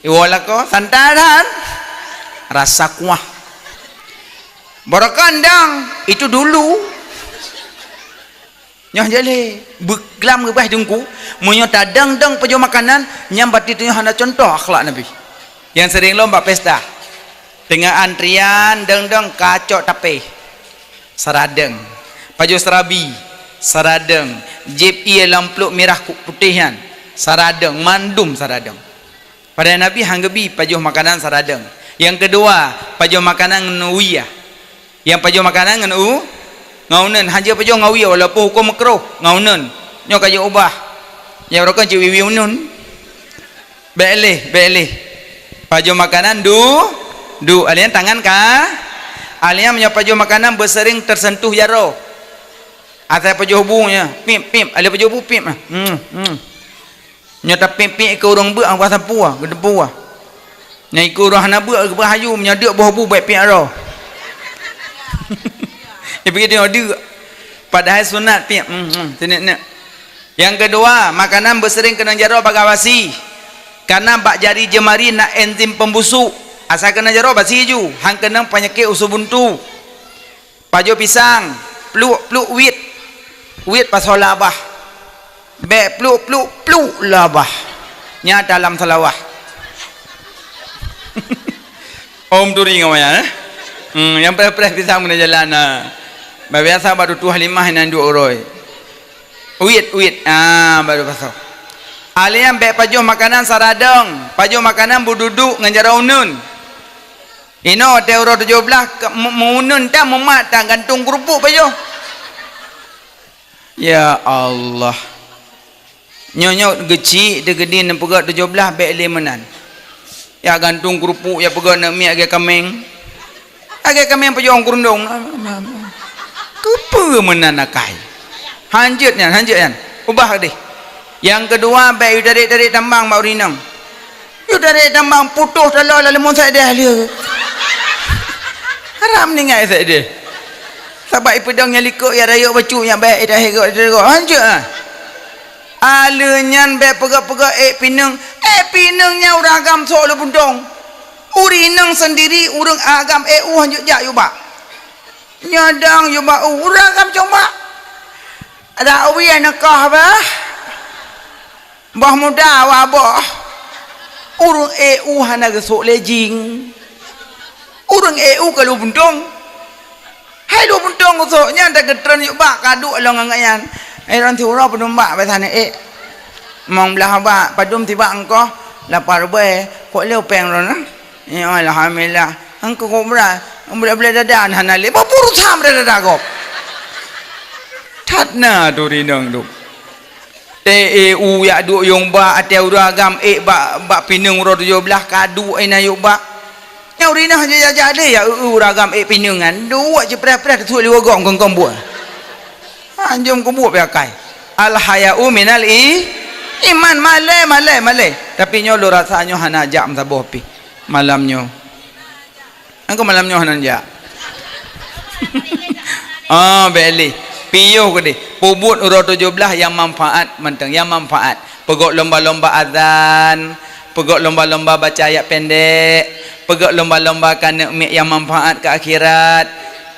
Iwala ko santaran rasa kuah. Barakandang itu dulu nyoh jale beglam gebah dengku munyo tadang-dang pejo makanan nyambat itu hana contoh akhlak Nabi. Yang sering lomba pesta tengah antrian deng-deng kacok tape saradeng pajo serabi saradeng jep ia lampluk merah putihan saradeng mandum saradeng. Pada Nabi hanggebi pajo makanan saradeng. Yang kedua pajo makanan nuwiyah. Yang pajo makanan ngan ngaunen haja pajo ngawiyah walaupun hukum makruh ngaunen nyo kaya ubah. Yang rokon ci wiwi unun. Beleh. Pajo makanan du alian tangan ka. Alian punya pajo makanan bersering tersentuh jaro. Atas pajo hubungnya pip ali pajo hubung pip Nyo ta pip ke urang beuk ang pasal puah gedepu ah. Nyai ku urang hana beuk ke bahayu menyadak boh bu baik pip ro. Dia pergi tengok dia padahal sunat piap nak. Yang kedua makanan bersering kena jaro bagawasi karena bak jari jemari nak enzim pembusuk asal kena jaro basi ju hang kena penyakit usus buntu. Pajo pisang pluk wit pasal labah be pluk labah nya dalam salawah. Om turing awak yang pres pisang kena jalan biasa baru tu halimah nan dua oroi. Uit baru pasal. Alian baik pajuh makanan saradong, pajuh makanan bududuk nganjara unun. Ino teuro 17 munun tak memat tak gantung kerupuk pajuh. Ya Allah. Nyonyok geci de gedin pegat 17 baik lemenan. Ya gantung kerupuk ya pegat nak mi agak kameng. Agak kameng pajuh orang kurundong. Kepa menanakai. Hanjut yan. Ubah deh. Yang kedua baik tarik tambang bau rinang. You tarik tambang putus dalam lemon saya dah dia. Haram ni ngai saya dia. Sebab pedang yang likuk ya rayuk baju yang baik dah hego. Hanjut ah. Alenyan baik pegak pinangnya orang agam sok lu bundong. Urinang sendiri urang agam hanjut jak you bak. Nyadang you bak urang agam coba. Ada awi nakah bah. Bah muda wabah urang hana gesok lejing urang kalau bundong hai lu bundong gesoknya ada getran yuk bak kaduk along angayan ranti ura pedum bak betane mong belah bak padum tiba engko lapar be kok leu peng ron ya alhamdulillah engko kumra bela dadan hana le bapur sam dada gop thatna tu rinang tu ya duk yung ba ate ura agam ba pinung ro 17 kadu ina yuk ba nyau rina haja jadi ya ura agam pinungan dua je preh tu liwa gong kong buat anjum ko buat pakai al hayau minal iman male tapi nyo lo rasanya hana jam saboh pi malamnyo angko malamnyo hana ja beli piyo ko di pubut uro 17 yang manfaat menteng yang manfaat pegok lomba-lomba azan pegok lomba-lomba baca ayat pendek pegok lomba-lomba kana yang manfaat ke akhirat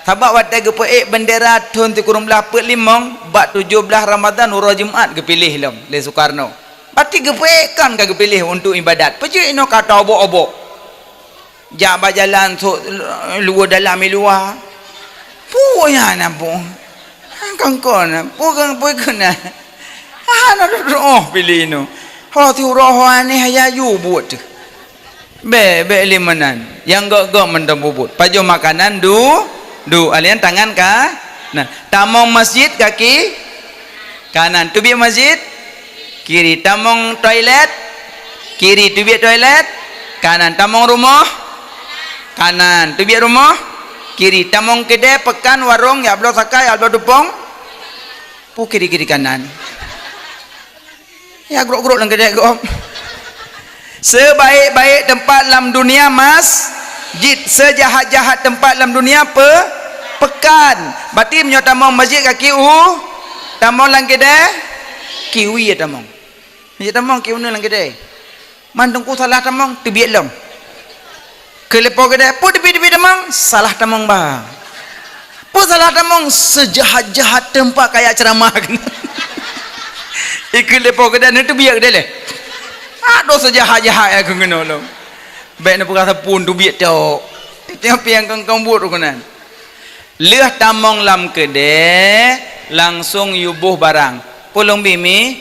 sabab watai gepe bendera tun ti kurung belah pet limong bak 17 Ramadan uro Jumaat gepilih lom le Soekarno berarti gepe kan ka gepilih untuk ibadat peci ino kata obok-obok jaba jalan so luar dalam luar punya nampu kangkon bukan ana roh pilih ho ti roh ane haya yu buat be limanan yang gak mendem bubut pajo makanan du alian tangan ka nah tamong masjid kaki kanan tubi masjid kiri tamong toilet kiri tubi toilet kanan tamong rumah kanan tubi rumah kiri tamong kedai pekan warung ya blo sakai ya blo dupong pu kiri kanan ya grok lang kedai gom sebaik-baik tempat dalam dunia masjid sejahat-jahat tempat dalam dunia pekan berarti menyo tamong masjid kaki tamong lang kedai kiwi ya tamong ya tamong kiwi lang kedai mandungku salah tamong tebiat lom kelepo kedai pu tebi tamong salah tamong bang pu salah tamong sejahat-jahat tempat kayak ceramah kelepo kedai ni tebiat kedai le aduh sejahat-jahat aku kena lo baik nak perasa pun tebiat tau tiap yang kang buat rukunan leh tamong lam kedai langsung yubuh barang pulung bimi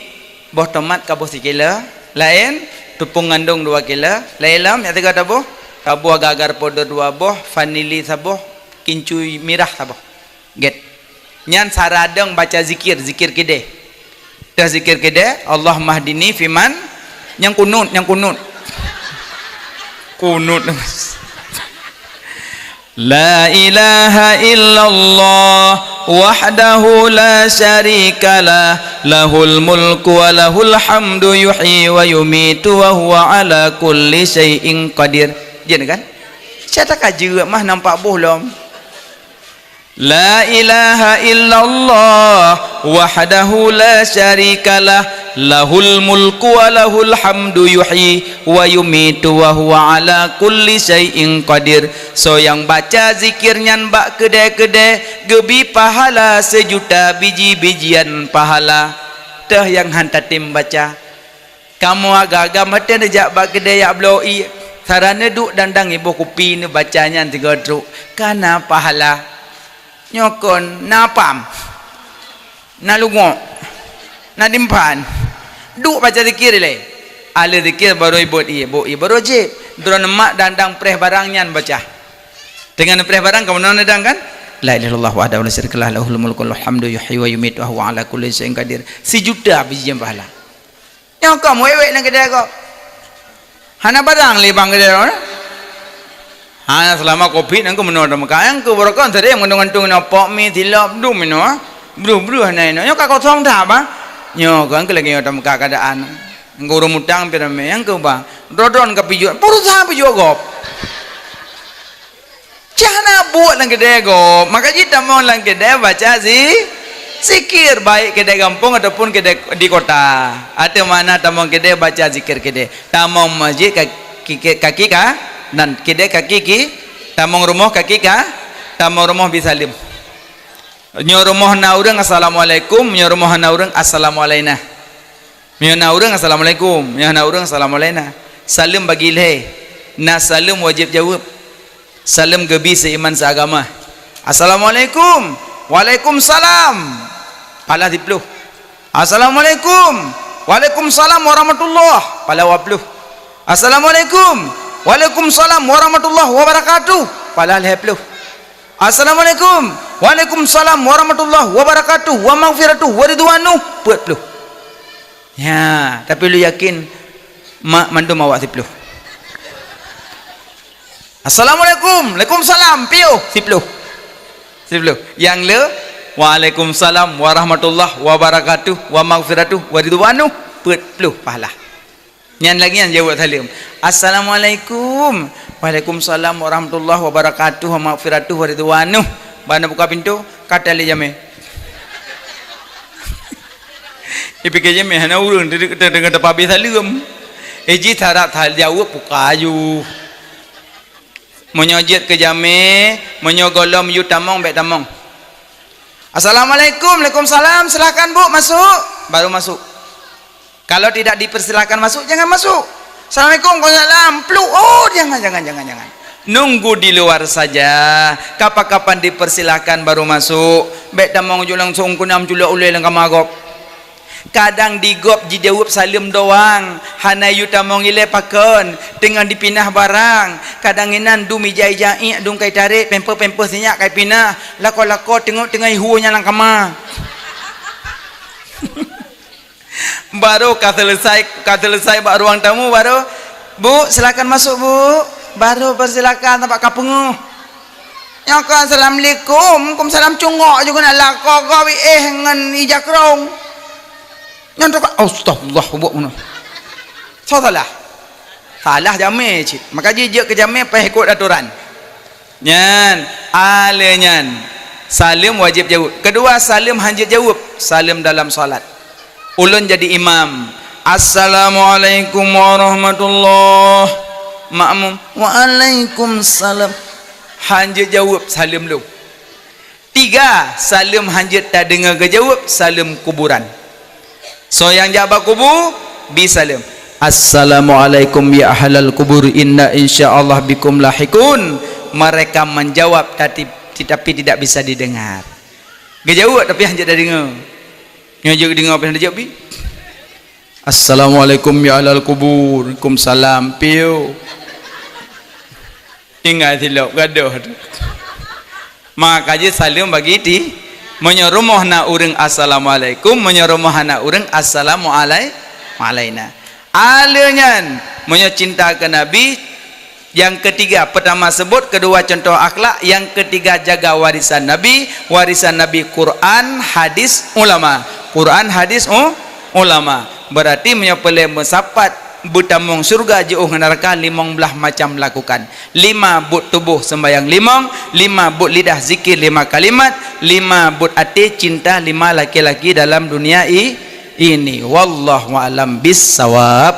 boh tomat ka boh 1 kilo lain tepung ngandung 2 kilo lain lam ya 3 tabuh tabuh agar powder 2 boh vanili sabuh kincui mirah sabuh get nyan saradeng baca zikir kede dah zikir kede Allah mahdini fiman yang kunut la ilaha illallah wahdahu la syarikalah lahul mulku wa lahul hamdu yuhyi wa yumitu wa huwa ala kulli syai'in qadir dia kan saya tak kaji mah nampak bohlom la ilaha illallah wahdahu la syarikalah lahul mulku wa lahul hamdu yuhyi wa yumitu wa huwa ala kulli syai'in qadir so yang baca zikirnya mbak kedai-kedai gebi pahala 1 juta biji-bijian pahala teh yang hantar tim baca kamu agak-agak mati nejak bak kedai ya bloi sarana duk dandang ibu kopi ni bacanya 3 truk kana pahala nyokon napam nalungo nadimpan duk baca zikir le ala zikir baru ibu baru wajib drone mak dandang preh barangnya baca dengan preh barang kamu dandang kan la ilaha illallah wahdahu la syarika lahu lahul mulku wa lahul hamdu yuhyi wa yumiitu wa huwa ala kulli syai'in qadir 1 juta biji pahala yang kamu ewek nang kedai kau hana barang le bang kedai hana selama covid nang menor dam kayang ke borokon tadi yang ngantung na pok mi tilap du mino bru hana ino yo ka kau thong tha ba nyo kan ke lagi dam ka keadaan ngoro mutang pirame yang ke bang dodon ka pijo purutha pijo gop Cana buat lang kedai go, maka kita mau lang kedai baca zikir baik kedai kampung ataupun kedai di kota. Atau mana tamong kedai baca zikir kedai. Tamong masjid kaki ka dan kedai kaki ki. Tamong rumah kaki ka. Tamong rumah bisalim. Nyo rumah na urang assalamualaikum, nyo rumah na urang assalamualaikum. Nyo na urang assalamualaikum, nyo na urang assalamualaikum. Salim bagi le. Na salim wajib jawab. Salam gebi seiman seagama. Assalamualaikum. Waalaikumsalam. Pala 10. Assalamualaikum. Waalaikumsalam warahmatullah. Pala 20. Assalamualaikum. Waalaikumsalam warahmatullahi wabarakatuh. Pala 20. Assalamualaikum. Waalaikumsalam warahmatullahi wabarakatuh. Wa maghfiratuh wa ridwanuh. 40. Ya, tapi lu yakin mak mandu mawak 10. Assalamualaikum, Waalaikumsalam, piu, 10. Yang le, Waalaikumsalam warahmatullahi wabarakatuh, wa maghfiratuh, wa ridwanuh, 40 pahala. Yang lagi yang jawab salim. Assalamualaikum, Waalaikumsalam warahmatullahi wabarakatuh, wa maghfiratuh, wa ridwanuh. Bana buka pintu, kata le jame. Ipike jame hana urang dengan tepabi salim. Eji tarak thal jawab pukayu. Menyojit ke jami, menyogolom yu tamong bek tamong. Assalamualaikum, Waalaikumsalam, silakan bu masuk, baru masuk. Kalau tidak dipersilakan masuk, jangan masuk. Assalamualaikum, Waalaikumsalam, peluk. Oh, jangan. Nunggu di luar saja. Kapan-kapan dipersilakan baru masuk. Bek tamong ju langsung kunam julak ulai lang kamagop. Kadang digop dijawab salim doang hana yu tamong ile pakon dengan dipinah barang kadang inan du mijai jai dung kai tarik pemper sinyak kai pinah lako tengok ihunya lang kama baru ka selesai bak ruang tamu baru bu silakan masuk bu baru persilakan tampak kapenguh yang ka assalamualaikum salam cungok juga nak lako kau ngan ijakrong yang tu astagfirullah buat mana salah jamai cik maka jijak ke jamai payah ikut aturan nyan alenyan salim wajib jawab kedua salim hanjit jawab salim dalam salat ulun jadi imam assalamualaikum warahmatullah makmum waalaikumsalam hanjit jawab salim lu 3 salim hanjit tak dengar ke jawab salim kuburan. So yang jabat kubur bisalim. Assalamualaikum ya ahlal kubur inna insyaallah bikum lahikun. Mereka menjawab tapi tidak bisa didengar. Gejawab tapi hanya dengar. Ngajak dengar apa yang dia jawab? Assalamualaikum ya ahlal kubur. Waalaikumsalam piu. Ingat silap gaduh. Maka je salim bagi ti menyerumuh na urang assalamualaikum menyerumuh na urang assalamualaikum alenyan menyecinta ke nabi yang ketiga pertama sebut kedua contoh akhlak yang ketiga jaga warisan nabi Quran hadis ulama berarti menyepele mesapat butamong surga jauh neraka 15 macam lakukan 5 but tubuh sembahyang 5 but lidah zikir 5 kalimat 5 but hati cinta 5 laki-laki dalam dunia ini wallahu a'lam bissawab.